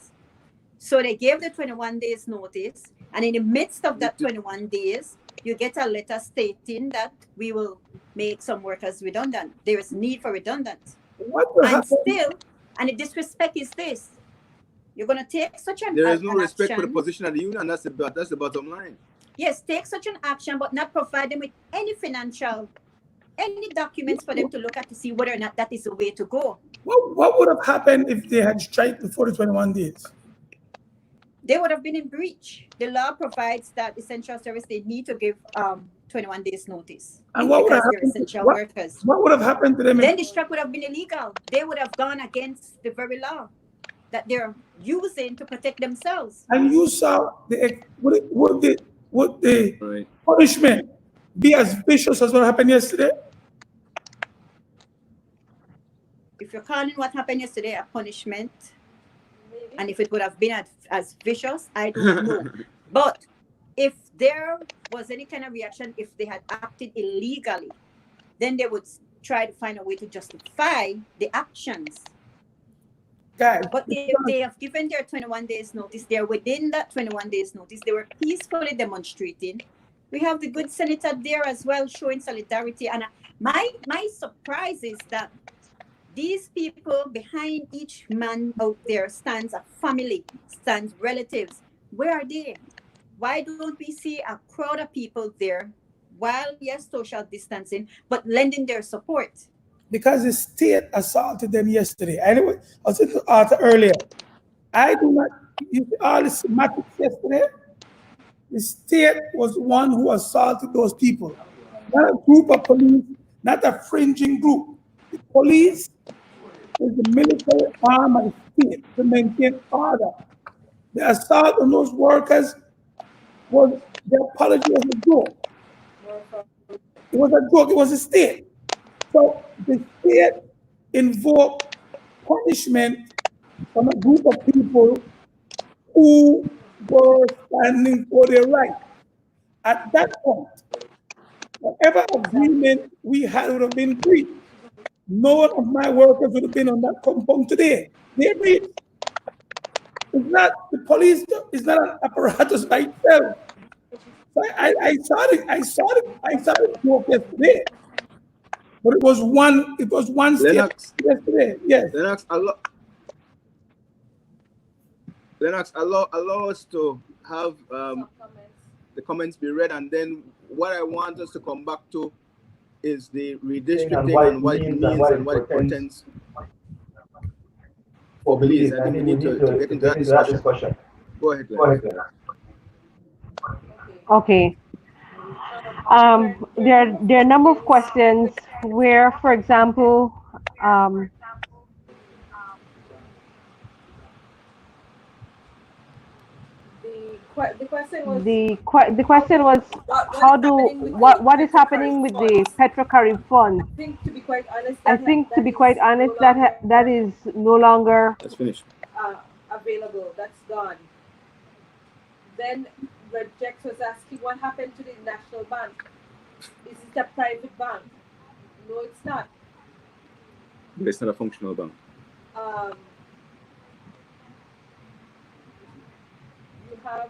So they gave the 21 days notice, and in the midst of that 21 days, you get a letter stating that we will make some workers redundant. There is need for redundant. What will And happen? still, and the disrespect is this: you're going to take such an There is no an respect for the action. position of the union. That's the bottom line. Yes, take such an action, but not provide them with any documents for them to look at to see whether or not that is the way to go. What would have happened if they had strike before the 21 days? They would have been in breach. The law provides that essential service, they need to give 21 days notice. And what would have because they're happened? essential workers. What would have happened to them? Then the strike would have been illegal. They would have gone against the very law that they're using to protect themselves. And you saw would the Right. punishment be as vicious as what happened yesterday? If you're calling what happened yesterday a punishment, and if it would have been as vicious, I don't know. But if there was any kind of reaction, if they had acted illegally, then they would try to find a way to justify the actions. Guys, But they have given their 21 days notice. They're within that 21 days notice. They were peacefully demonstrating. We have the good senator there as well showing solidarity. And my surprise is that these people behind each man out there stands a family, stands relatives. Where are they? Why don't we see a crowd of people there while, yes, social distancing, but lending their support? because the state assaulted them yesterday. Anyway, I was saying to Arthur earlier, I do not use all the semantics yesterday. The state was the one who assaulted those people, not a group of police, not a fringing group. The police is the military arm of the state to maintain order. The assault on those workers was, the apology was a joke. It was a joke, it was a state. So the state invoked punishment from a group of people who were standing for their rights. At that point, whatever agreement we had would have been breached. No one of my workers would have been on that compound today. They breached. It's not the police. It's not an apparatus by itself. So I saw the joke yesterday, but it was one state Lennox, yesterday. Yes. Lennox, allow us to have the comments be read, and then what I want us to come back to is the redistricting and what it means and what it portends for Belize. I think we need to get into that discussion. Go ahead, Lennox. Okay. There are a number of questions where, for example, the question was what is happening with the Petrocarib fund? I think to be quite honest, that is no longer. Let's finish. Available. That's gone. Then Red Jex was asking what happened to the National Bank. Is it a private bank? No, it's not. But it's not a functional bank. You have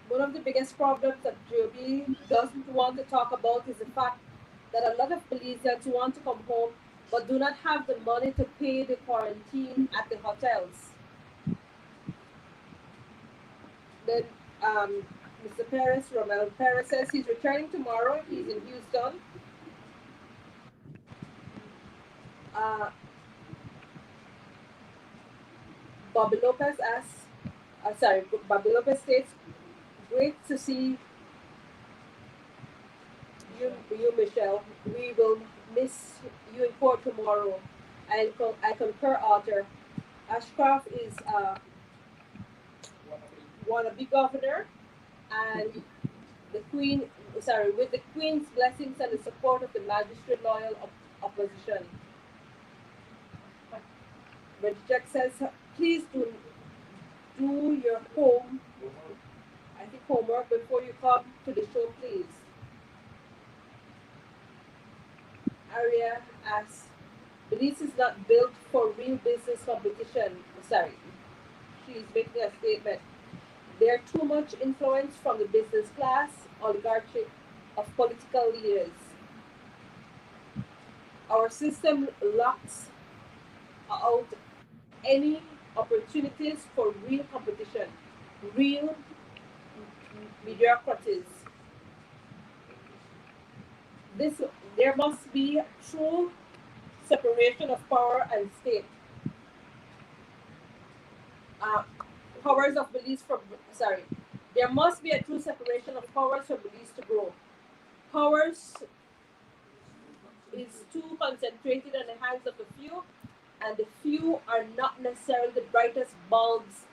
one of the biggest problems that JB doesn't want to talk about is the fact that a lot of Belizeans want to come home but do not have the money to pay the quarantine at the hotels. Then Mr. Perez, Romel Perez, says he's returning tomorrow. He's in Houston. Bobby Lopez Bobby Lopez states, great to see you, Michelle. We will miss you in court tomorrow. I concur, Arthur. Ashcroft is wannabe governor, and with the Queen's blessings and the support of the magistrate loyal opposition. Jack says, please do your homework before you come to the show, please. Aria asks, Belize is not built for real business competition. Sorry, she's making a statement. There too much influence from the business class, oligarchy of political leaders. Our system locks out any opportunities for real competition, real mediocrities. This there must be true separation of power and state. Uh, powers of Belize from sorry, there must be a true separation of powers for Belize to grow. Powers is too concentrated in the hands of the few, and the few are not necessarily the brightest bulbs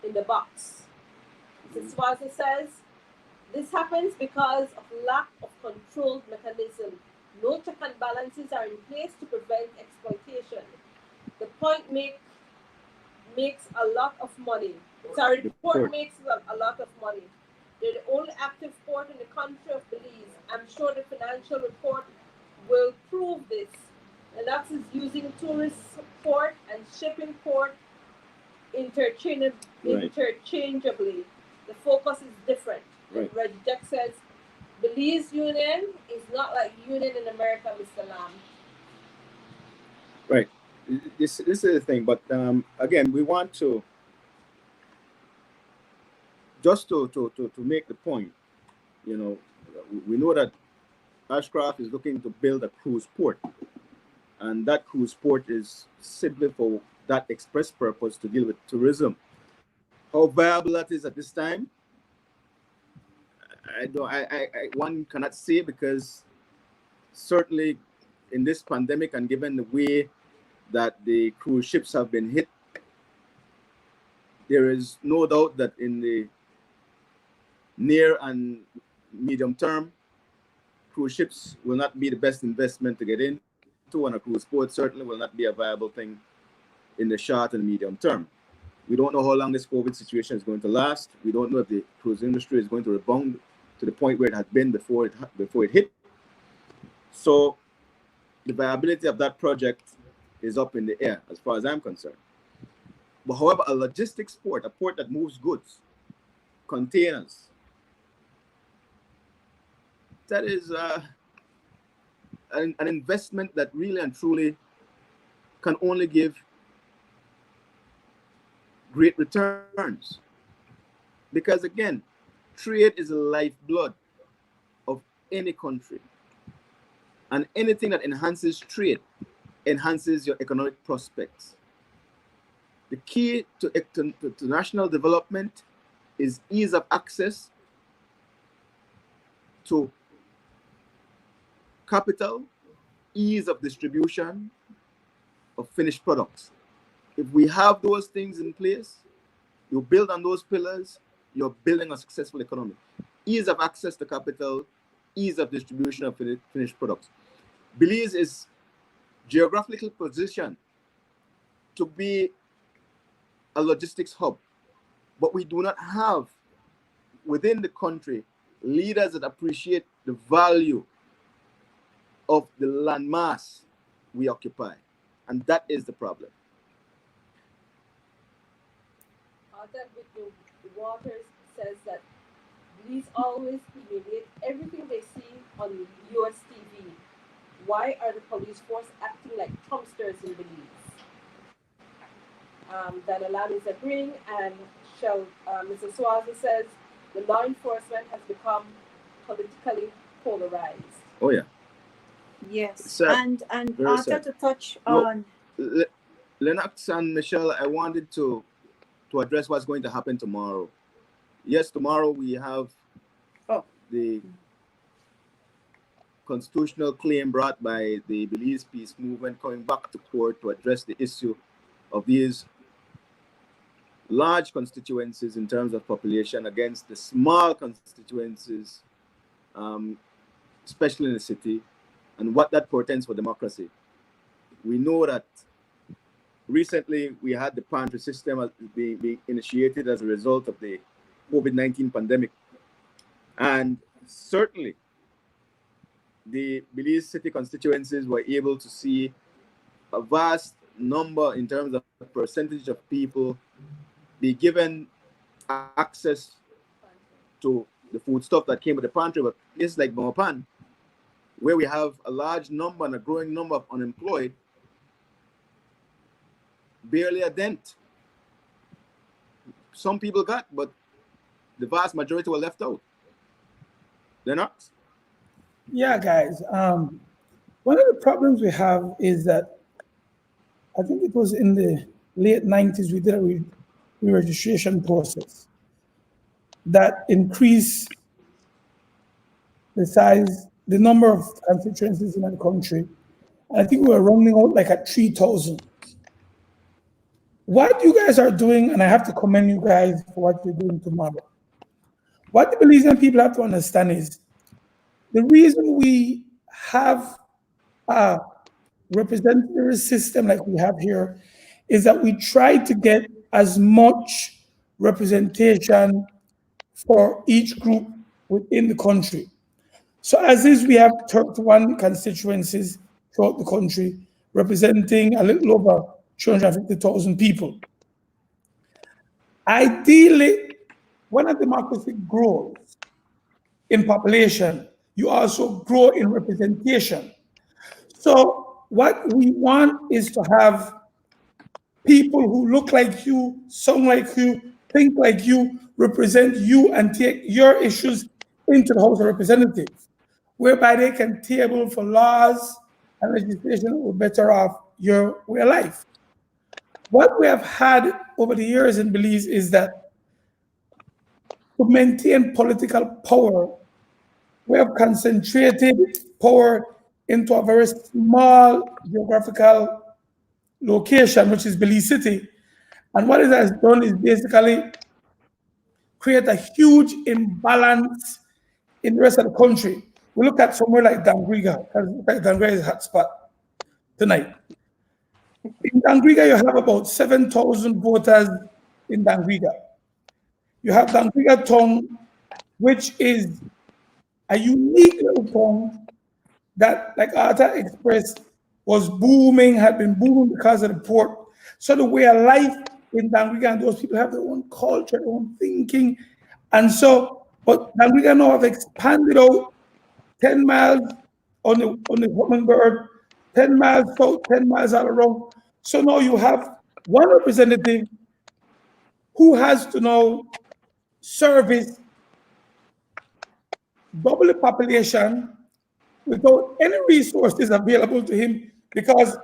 in the box. Mrs. Swazi says, this happens because of lack of controlled mechanism. No check and balances are in place to prevent exploitation. The makes a lot of money. Sorry, the port makes a lot of money. They're the only active port in the country of Belize. I'm sure the financial report will prove this. Lennox is using tourist port and shipping port interchangeably. The focus is different. Right. Reggie Jack says, Belize Union is not like Union in America, Mr. Lamb. Right. This is the thing, but again, we want to just to make the point. You know, we know that Ashcroft is looking to build a cruise port, and that cruise port is simply for that express purpose to deal with tourism. How viable that is at this time, one cannot say, because certainly in this pandemic and given the way that the cruise ships have been hit, there is no doubt that in the near and medium term, cruise ships will not be the best investment to get into, and a cruise port certainly will not be a viable thing in the short and medium term. We don't know how long this COVID situation is going to last. We don't know if the cruise industry is going to rebound to the point where it had been before it hit. So the viability of that project is up in the air as far as I'm concerned. But however, a logistics port, a port that moves goods, containers, that is an investment that really and truly can only give great returns. Because again, trade is the lifeblood of any country. And anything that enhances trade enhances your economic prospects. The key to national development is ease of access to capital, ease of distribution of finished products. If we have those things in place, you build on those pillars, you're building a successful economy. Ease of access to capital, ease of distribution of finished products. Belize is geographically positioned to be a logistics hub, but we do not have within the country leaders that appreciate the value of the landmass we occupy, and that is the problem. Arthur Waters says that Belize always humiliate everything they see on US TV. Why are the police force acting like Trumpsters in Belize? Danalan is agreeing, and Mr. Swazi says the law enforcement has become politically polarized. Oh yeah. Yes, Sad. and Very Arthur, sad. to touch No, on Lennox and Michelle, I wanted to address what's going to happen tomorrow. Yes, tomorrow we have the constitutional claim brought by the Belize Peace Movement coming back to court to address the issue of these large constituencies in terms of population against the small constituencies, especially in the city, and what that portends for democracy. We know that recently we had the pantry system being initiated as a result of the COVID-19 pandemic. And certainly the Belize City constituencies were able to see a vast number in terms of percentage of people be given access to the foodstuff that came with the pantry. But it's like Mopan, where we have a large number and a growing number of unemployed, barely a dent. Some people got, but the vast majority were left out. They're not. Yeah, guys. One of the problems we have is that I think it was in the late 90s we did a re-registration process that increased the size, the number of constituencies in the country. And I think we were running out like at 3,000. What you guys are doing, and I have to commend you guys for what you're doing tomorrow. What the Belizean people have to understand is the reason we have a representative system like we have here is that we try to get as much representation for each group within the country. So as is, we have 31 constituencies throughout the country representing a little over 250,000 people. Ideally, when a democracy grows in population, you also grow in representation. So what we want is to have people who look like you, sound like you, think like you, represent you, and take your issues into the House of Representatives, whereby they can table for laws and legislation that will better off your way of life. What we have had over the years in Belize is that to maintain political power, we have concentrated power into a very small geographical location, which is Belize City. And what it has done is basically create a huge imbalance in the rest of the country. We look at somewhere like Dangriga, because Dangriga is a hot spot tonight. In Dangriga, you have about 7,000 voters in Dangriga. You have Dangriga Town, which is a unique little town that, like Arthur expressed, was booming, had been booming because of the port. So the way of life in Dangriga, and those people have their own culture, their own thinking. And so, but Dangriga now have expanded out 10 miles on the Hummingbird, 10 miles south, 10 miles all around. So now you have one representative who has to now service double the population without any resources available to him, because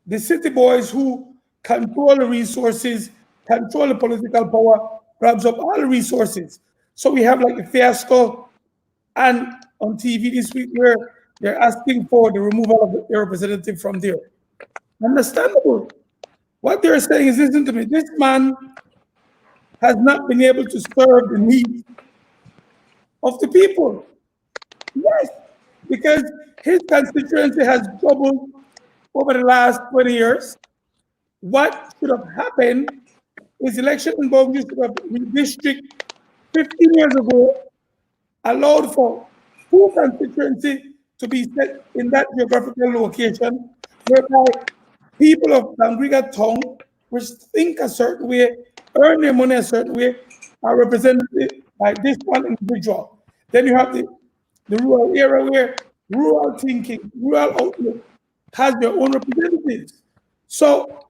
the city boys who control the resources, control the political power, grabs up all the resources. So we have like a fiasco, and on TV this week where they're asking for the removal of the representative from there. Understandable. What they're saying is, listen to me, this man has not been able to serve the needs of the people. Yes, because his constituency has doubled over the last 20 years. What should have happened is election in Boundary should have redistricted 15 years ago, allowed for full constituency to be set in that geographical location, whereby people of Dangriga Town, which think a certain way, earn their money a certain way, are represented by this one individual. Then you have the rural area where rural thinking, rural outlook has their own representatives. So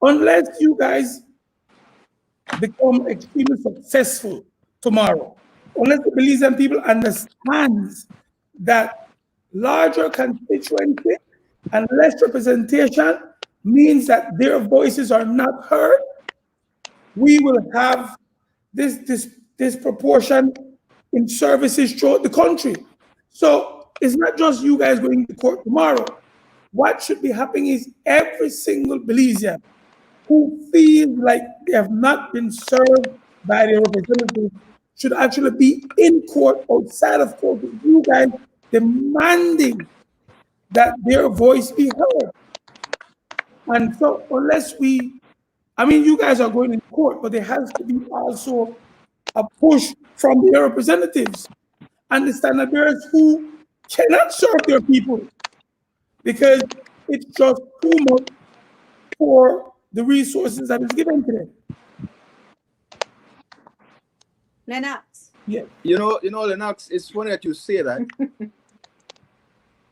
unless you guys become extremely successful tomorrow, unless the Belizean people understands that larger constituency and less representation means that their voices are not heard, we will have this disproportion in services throughout the country. So it's not just you guys going to court tomorrow. What should be happening is every single Belizean who feels like they have not been served by their representatives should actually be in court, outside of court, with you guys demanding that their voice be heard. And so unless you guys are going in court, but there has to be also a push from the representatives and the standard bearers who cannot serve their people because it's just too much for the resources that is given to them. Lennox. Yes. Lennox, it's funny that you say that.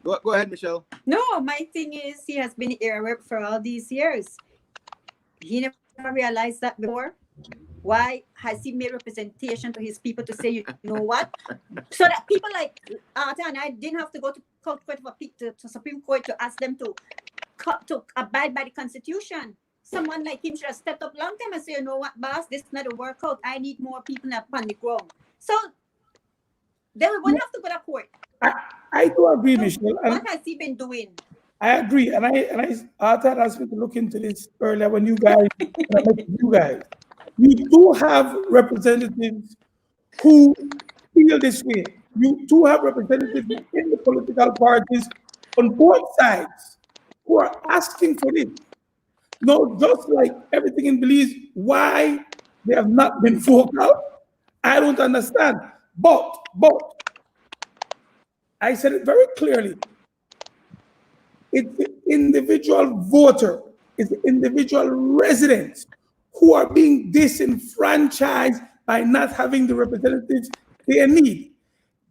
Go ahead, Michelle. No, my thing is he has been area rep for all these years. He never realized that before. Why has he made representation to his people to say, you know what? So that people like Arthur and I didn't have to go to Supreme Court to ask them to abide by the Constitution. Someone like him should have stepped up long time and say, you know what, boss, this is not a workout. I need more people upon the ground. So they won't have to go to court. I do agree, So Michelle. what has he been doing? I agree, and Arthur asked me to look into this earlier when you guys. You do have representatives who feel this way. You do have representatives in the political parties on both sides who are asking for this. No, just like everything in Belize, why they have not been vocal, I don't understand. But I said it very clearly. It's the individual voter, it's the individual residents who are being disenfranchised by not having the representatives they need.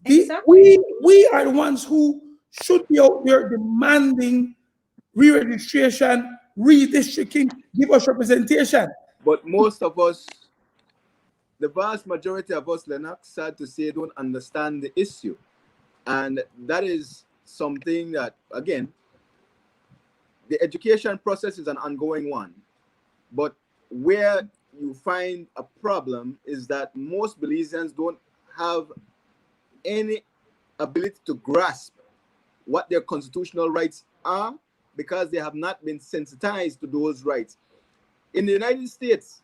Exactly. We are the ones who should be out there demanding re-registration, redistricting, give us representation. But most of us, the vast majority of us, Lennox, sad to say, don't understand the issue. And that is something that, again, the education process is an ongoing one. But where you find a problem is that most Belizeans don't have any ability to grasp what their constitutional rights are because they have not been sensitized to those rights. In the United States,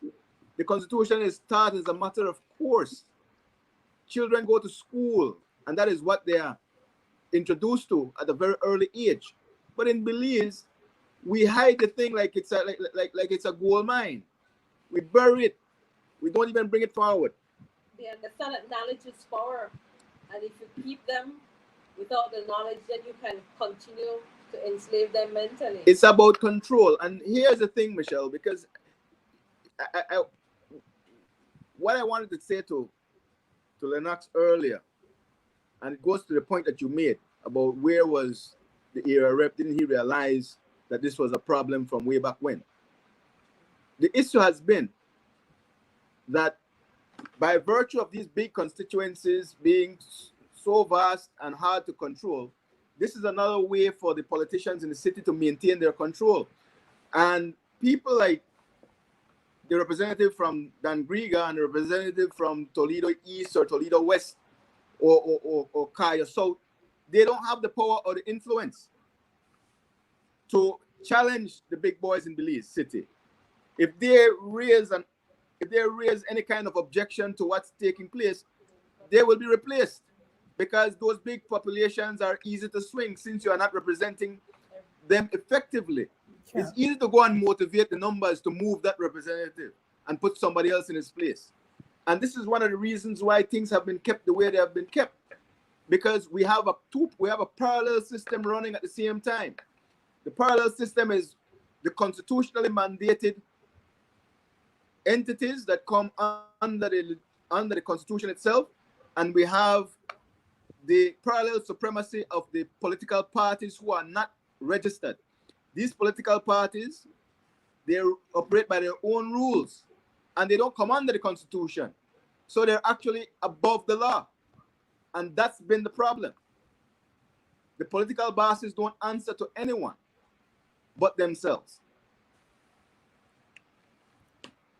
the Constitution is taught as a matter of course. Children go to school, and that is what they are introduced to at a very early age. But in Belize, we hide the thing like it's a gold mine. We bury it. We don't even bring it forward. They understand that knowledge is power, and if you keep them without the knowledge, then you can continue to enslave them mentally. It's about control. And here's the thing, Michelle, because what I wanted to say to Lennox earlier, and it goes to the point that you made about where was the area rep, didn't he realize that this was a problem from way back when? The issue has been that by virtue of these big constituencies being so vast and hard to control, this is another way for the politicians in the city to maintain their control. And people like the representative from Dangriga and the representative from Toledo East or Toledo West or Kaya South, they don't have the power or the influence to challenge the big boys in Belize City. If they raise any kind of objection to what's taking place, they will be replaced because those big populations are easy to swing since you are not representing them effectively. Yeah. It's easy to go and motivate the numbers to move that representative and put somebody else in his place. And this is one of the reasons why things have been kept the way they have been kept, because we have a parallel system running at the same time. The parallel system is the constitutionally mandated entities that come under the Constitution itself, and we have the parallel supremacy of the political parties who are not registered. These political parties, they operate by their own rules, and they don't come under the Constitution. So they're actually above the law, and that's been the problem. The political bosses don't answer to anyone but themselves.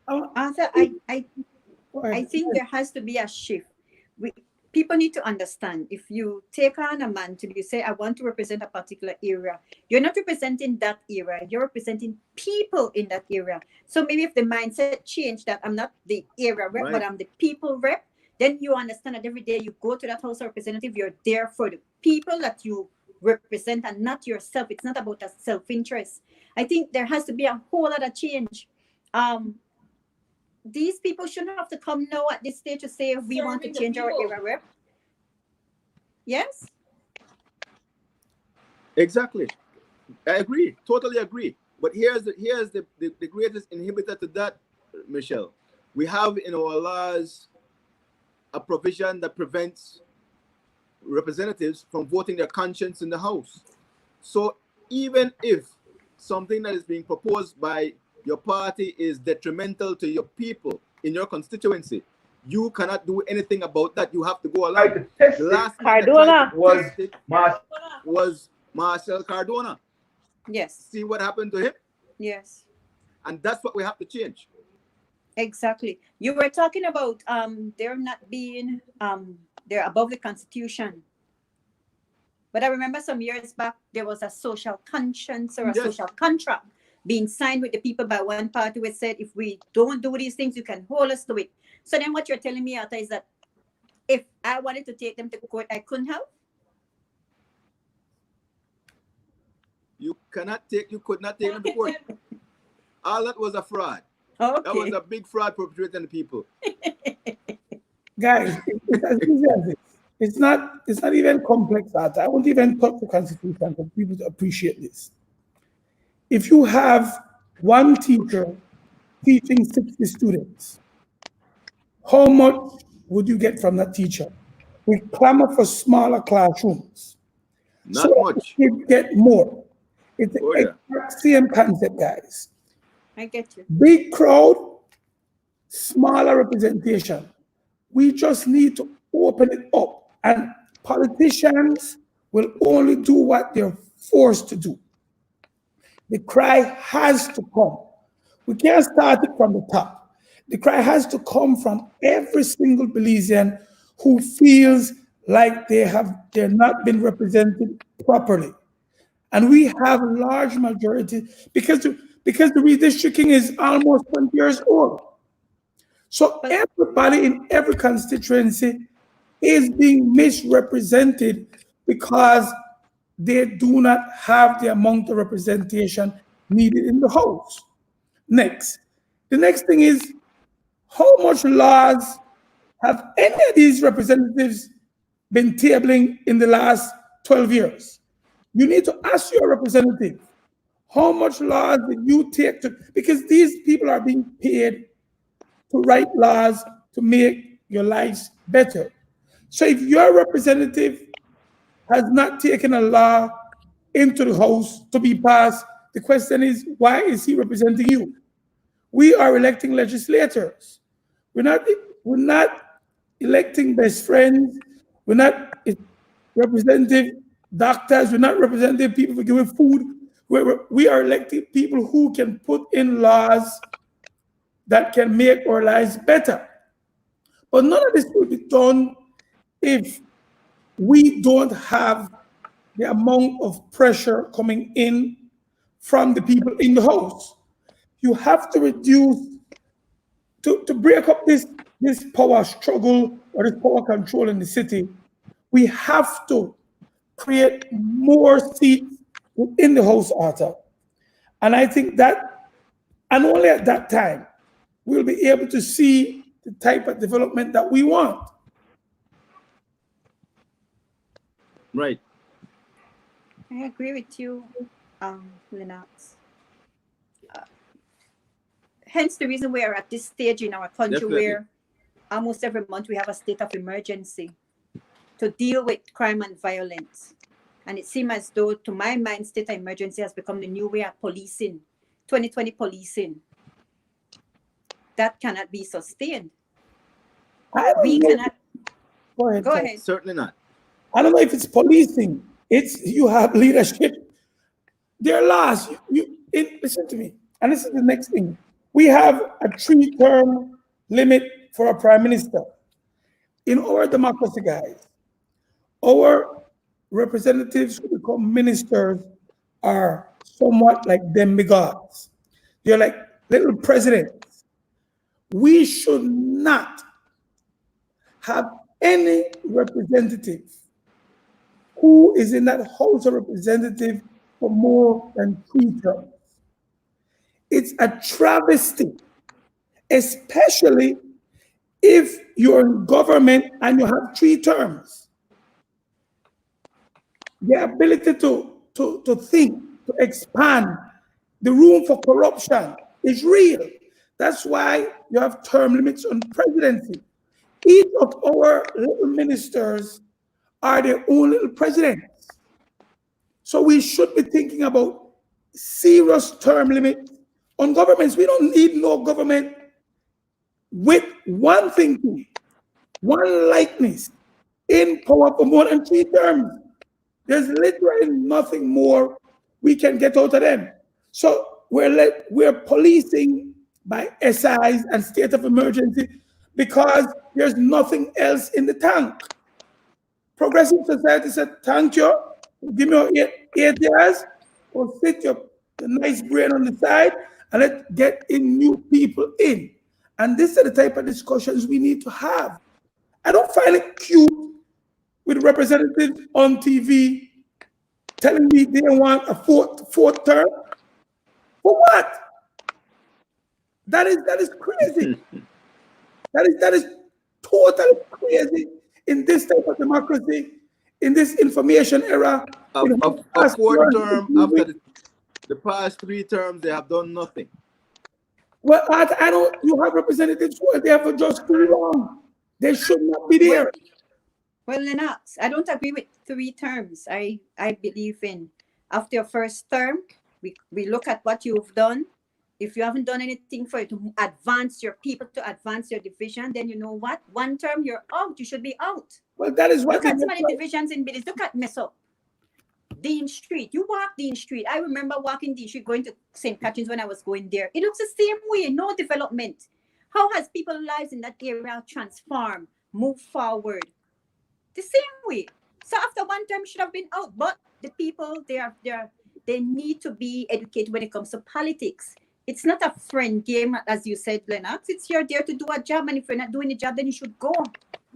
Arthur, I think there has to be a shift. People need to understand, if you take on a mantle, you say, I want to represent a particular area, you're not representing that area, you're representing people in that area. So maybe if the mindset change that I'm not the area rep, right, but I'm the people rep, then you understand that every day you go to that House of Representative, you're there for the people that you represent and not yourself. It's not about a self-interest. I think there has to be a whole lot of change. These people shouldn't have to come now at this stage to say we want to Serving the change our people. era rep. Yes? Exactly. I agree. Totally agree. But here's the greatest inhibitor to that, Michelle. We have in our laws a provision that prevents representatives from voting their conscience in the House. So even if something that is being proposed by your party is detrimental to your people in your constituency, you cannot do anything about that. You have to go along. Tried to test The it last man that Cardona. tried to was test it Mas- was Marcel Cardona. Yes. See what happened to him? Yes. And that's what we have to change. Exactly. You were talking about they're not being they're above the Constitution. But I remember some years back there was a social conscience or a Yes. social contract being signed with the people by one party which said if we don't do these things, you can hold us to it. So then what you're telling me, Ata, is that if I wanted to take them to court, I couldn't have? You could not take them to court. All that was a fraud. Okay. That was a big fraud perpetrated on the people. Guys, it's as easy as this. It's not even complex that I won't even talk the Constitution for people to appreciate this. If you have one teacher teaching 60 students, how much would you get from that teacher? We clamor for smaller classrooms. Not so much. that we get more. It's Oh, the exact same concept, guys. I get you. Big crowd, smaller representation. We just need to open it up, and politicians will only do what they're forced to do. The cry has to come. We can't start it from the top. The cry has to come from every single Belizean who feels like they're not been represented properly. And we have a large majority because the redistricting is almost 20 years old. So everybody in every constituency is being misrepresented because they do not have the amount of representation needed in the House. Next, the next thing is how much laws have any of these representatives been tabling in the last 12 years? You need to ask your representative, how much laws did you take to, because these people are being paid to write laws to make your lives better. So if your representative has not taken a law into the House to be passed, the question is, why is he representing you? We are electing legislators. We're not electing best friends. We're not representing doctors. We're not representing people for giving food. We are electing people who can put in laws that can make our lives better. But none of this will be done if we don't have the amount of pressure coming in from the people in the House. You have to reduce, to break up this power struggle or this power control in the city, we have to create more seats within the House, Arthur. And I think that, and only at that time, we'll be able to see the type of development that we want. Right. I agree with you, Lennox. Hence the reason we are at this stage in our country Definitely. where almost every month we have a state of emergency to deal with crime and violence. And it seems as though, to my mind, state of emergency has become the new way of policing, 2020 policing. That cannot be sustained. We cannot. Go ahead. Go ahead. Certainly not. I don't know if it's policing. It's you have leadership. There are laws. Listen to me. And this is the next thing. We have a 3-term limit for a prime minister. In our democracy, guys, our representatives who become ministers are somewhat like demigods. They're like little presidents. We should not have any representative who is in that House of Representatives for more than 3 terms. It's a travesty, especially if you're in government and you have 3 terms. The ability to think, to expand, the room for corruption is real. That's why you have term limits on presidency. Each of our little ministers are their own little presidents. So we should be thinking about serious term limits on governments. We don't need no government with one thinking, one likeness, in power for more than 3 terms. There's literally nothing more we can get out of them. So we're policing by SIs and state of emergency because there's nothing else in the tank. Progressive society said, thank you, give me your 8 years, or sit your nice brain on the side and let's get in new people in. And these are the type of discussions we need to have. I don't find it cute with representatives on TV telling me they want a fourth term. For what? That is crazy. that is totally crazy in this type of democracy, in this information era. A fourth term after the past 3 terms, they have done nothing. Well, I don't. You have representatives who are there for just too long. They should not be there. Well, Lennox, I don't agree with 3 terms. I believe in after your first term, we look at what you've done. If you haven't done anything for it to advance your people, to advance your division, then you know what? 1 term, you're out. You should be out. Well, that is what. Look at so many divisions in Belize. Look at Meso. Dean Street. You walk Dean Street. I remember walking Dean Street going to St. Catherine's when I was going there. It looks the same way. No development. How has people's lives in that area transformed, moved forward? The same way. So after 1 term, should have been out. But the people, they need to be educated when it comes to politics. It's not a friend game, as you said, Lennox. It's you're there to do a job, and if you're not doing the job, then you should go.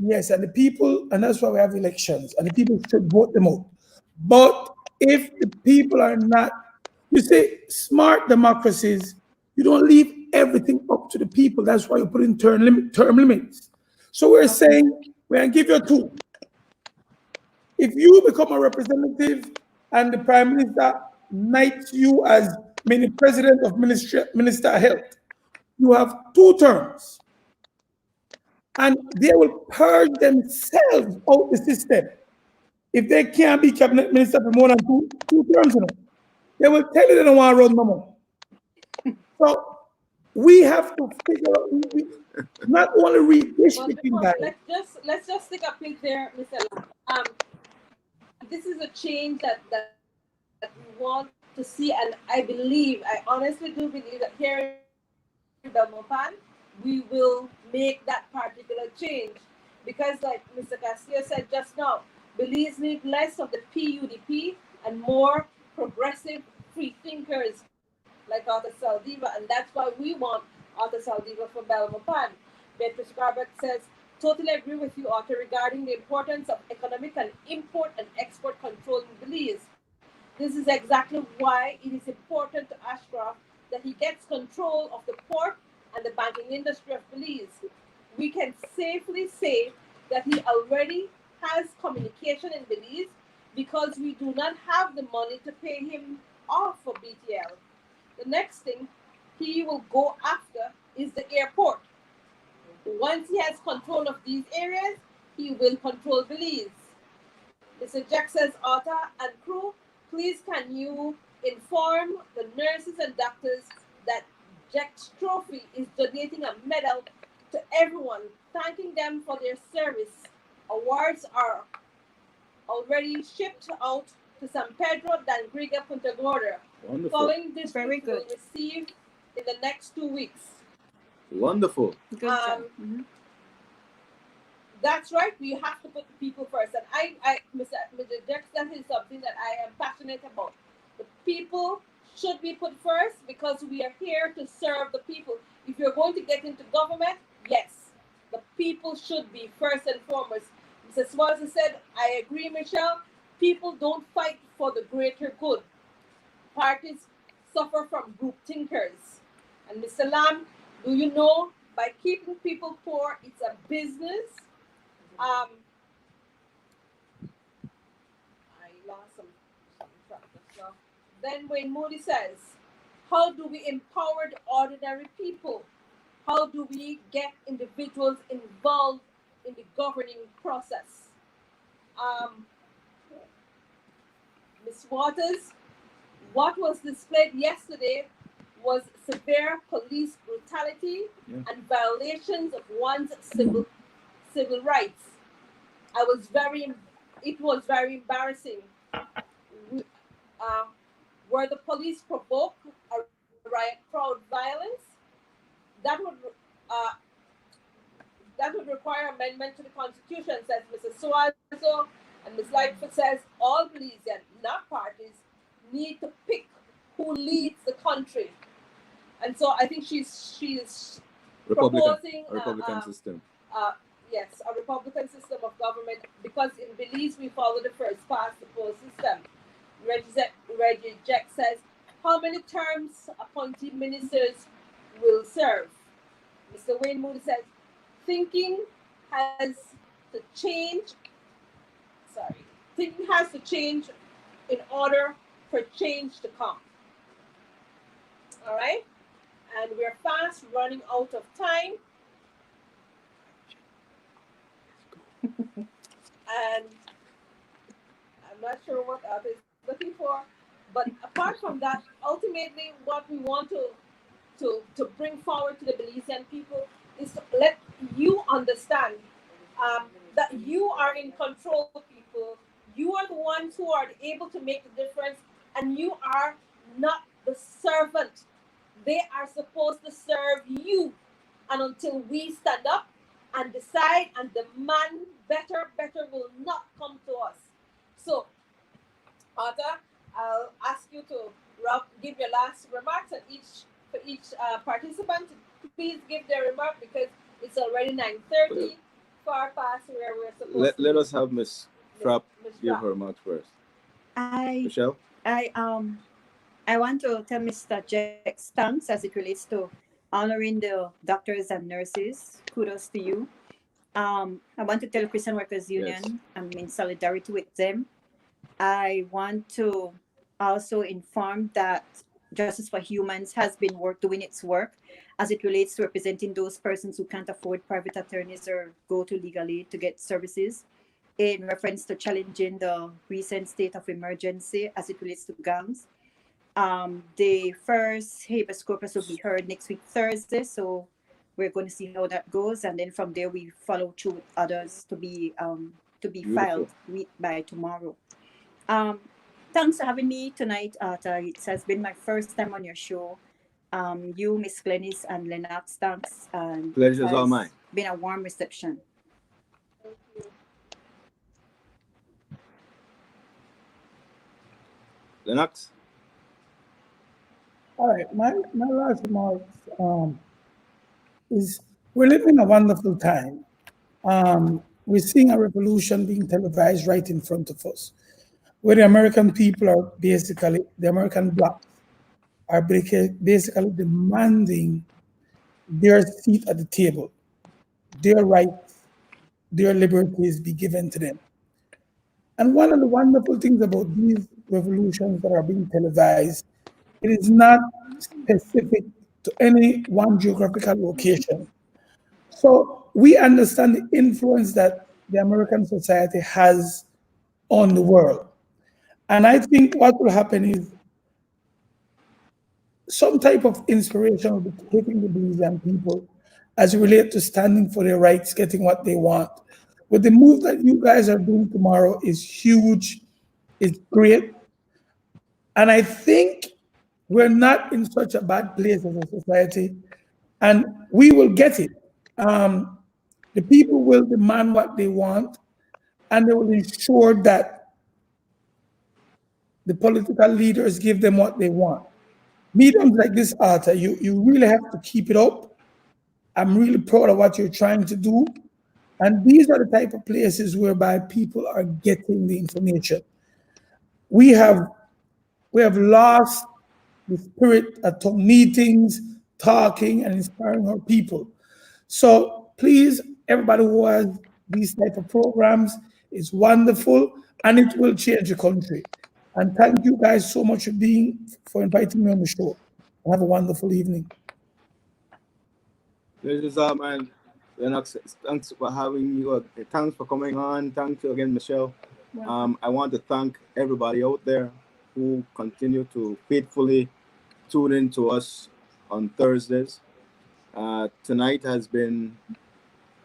Yes, and the people, and that's why we have elections, and the people should vote them out. But if the people are not, you say, smart democracies, you don't leave everything up to the people. That's why you put in term limits. So we're saying, we're going to give you 2. If you become a representative and the Prime Minister knights you as President of Minister of Health, you have 2 terms. And they will purge themselves out the system. If they can't be cabinet minister for more than two terms, they will tell you they don't want to run no more. So we have to figure out, not only redistricting that. Let's just stick a pin there, Mr. This is a change that we want to see, and I honestly do believe that here in Belmopan, we will make that particular change. Because like Mr. Castillo said just now, Belize need less of the PUDP and more progressive free thinkers like Arthur Saldiva, and that's why we want Arthur Saldiva from Belmopan. Beatrice Garbutt says, totally agree with you, Arthur, regarding the importance of economic and import and export control in Belize. This is exactly why it is important to Ashcroft that he gets control of the port and the banking industry of Belize. We can safely say that he already has communication in Belize because we do not have the money to pay him off for BTL. The next thing he will go after is the airport. Once he has control of these areas, he will control Belize. Mr. Jack says, Arthur and crew, please can you inform the nurses and doctors that Jack's Trophy is donating a medal to everyone, thanking them for their service. Awards are already shipped out to San Pedro, Dangriga, Punta Gorda. Wonderful. Following this, Very good. will receive in the next 2 weeks. Wonderful. Good job. That's right. We have to put the people first. And Mr. Jackson, is something that I am passionate about. The people should be put first because we are here to serve the people. If you're going to get into government, yes, the people should be first and foremost. Mr. Swanson said, I agree, Michelle. People don't fight for the greater good. Parties suffer from group thinkers. And Mr. Lam, do you know by keeping people poor, it's a business? Um, I lost some track just now. Then Wayne Moody says, how do we empower the ordinary people? How do we get individuals involved in the governing process? Um, Ms. Waters, what was displayed yesterday was severe police brutality and violations of one's civil rights. It was very embarrassing. We- Uh, were the police provoked a riot crowd violence? That would uh, that would require amendment to the Constitution, says Mrs. Suazo, and Ms. Lightfoot says all Belizean, not parties, need to pick who leads the country. And so I think she's proposing a Republican system. Yes, a Republican system of government, because in Belize we follow the first past the post system. Reggie Jack says, how many terms appointed ministers will serve? Mr. Wayne Moody says, thinking has to change. Sorry, thinking has to change in order for change to come. All right, and we're fast running out of time. And I'm not sure what Arthur is looking for, but apart from that, ultimately, what we want to bring forward to the Belizean people is to let you understand that you are in control, people. You are the ones who are able to make the difference, and you are not the servant. They are supposed to serve you. And until we stand up and decide and demand better, better will not come to us. So, Arthur, I'll ask you to give your last remarks, and for each participant to please give their remark, because it's already 9:30, far past where we're supposed to Let be. us have Miss Trapp give Trapp. her remarks first. I Michelle? I want to tell Mr. Jack's thanks as it relates to honoring the doctors and nurses. Kudos to you. I want to tell Christian Workers Union, I'm in solidarity with them. I want to also inform that Justice for Humans has been doing its work as it relates to representing those persons who can't afford private attorneys or go to legal aid to get services, in reference to challenging the recent state of emergency as it relates to gangs. The first habeas corpus will be heard next week, Thursday. So we're going to see how that goes. And then from there, we follow through with others to be filed by tomorrow. Thanks for having me tonight. It has been my first time on your show. You, Miss Glennis, and Lennox, thanks. And Pleasure's all mine. Been a warm reception. Thank you. Lennox? All right, my last remarks is we're living a wonderful time. We're seeing a revolution being televised right in front of us, where the American people are basically, the American blacks are basically demanding their seat at the table, their rights, their liberties be given to them. And one of the wonderful things about these revolutions that are being televised, it is not specific to any one geographical location. So we understand the influence that the American society has on the world. And I think what will happen is some type of inspiration will be hitting the Belizean people as it relates to standing for their rights, getting what they want. But the move that you guys are doing tomorrow is huge, it's great. And I think we're not in such a bad place as a society, and we will get it. The people will demand what they want, and they will ensure that the political leaders give them what they want. Mediums like this, Arthur, you really have to keep it up. I'm really proud of what you're trying to do. And these are the type of places whereby people are getting the information. we have lost the spirit at town meetings, talking and inspiring our people. So please, everybody who has these type of programs, it's wonderful and it will change the country. And thank you guys so much for inviting me on the show. Have a wonderful evening. This is man. Thanks for having you. Thanks for coming on. Thanks again, Michelle. I want to thank everybody out there who continue to faithfully tune in to us on Thursdays. Tonight has been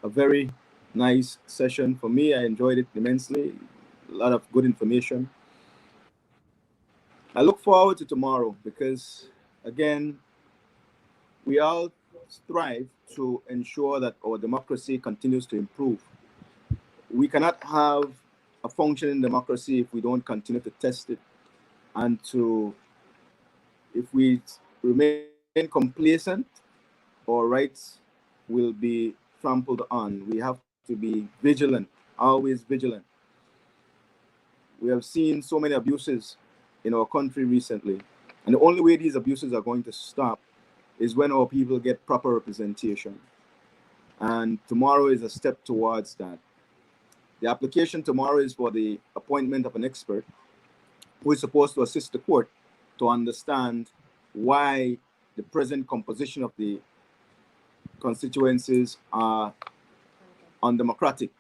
a very nice session for me. I enjoyed it immensely. A lot of good information. I look forward to tomorrow because, again, we all strive to ensure that our democracy continues to improve. We cannot have a functioning democracy if we don't continue to test it, and if we remain complacent, our rights will be trampled on. We have to be vigilant, always vigilant. We have seen so many abuses in our country recently, and the only way these abuses are going to stop is when our people get proper representation. And tomorrow is a step towards that. The application tomorrow is for the appointment of an expert who is supposed to assist the court to understand why the present composition of the constituencies are undemocratic.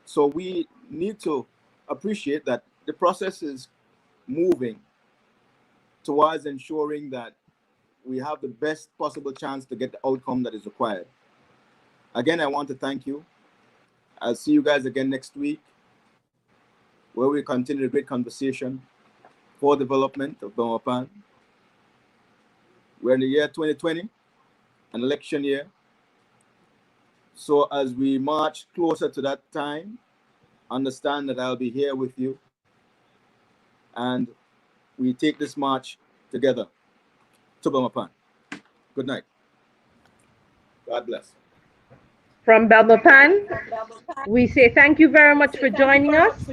So we need to appreciate that the process is moving towards ensuring that we have the best possible chance to get the outcome that is required. Again, I want to thank you. I'll see you guys again next week, where we continue the great conversation for development of Bamapan. We're in the year 2020, an election year. So as we march closer to that time, understand that I'll be here with you, and we take this march together to Bamapan. Good night. God bless. From Belmopan, we say thank you very much for joining us.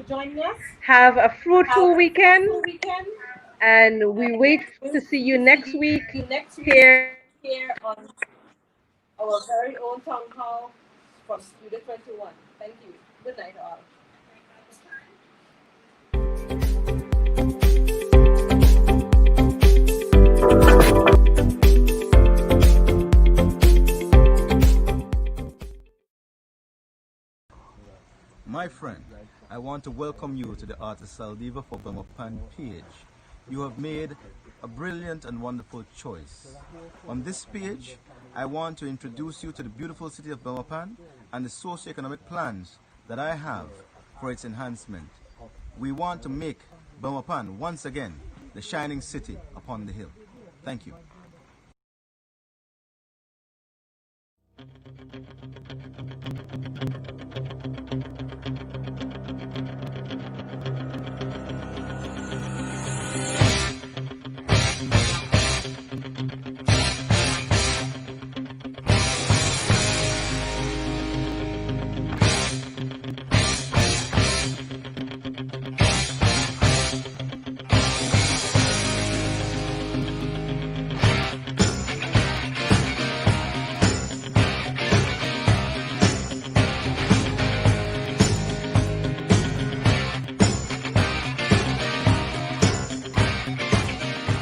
Have a fruitful weekend, and we wait to see you next week here on our very own town hall from Studio 21. Thank you. Good night, all. My friend, I want to welcome you to the Artist Saldiva for Bamapan page. You have made a brilliant and wonderful choice. On this page, I want to introduce you to the beautiful city of Bamapan and the socio-economic plans that I have for its enhancement. We want to make Bamapan once again the shining city upon the hill. Thank you.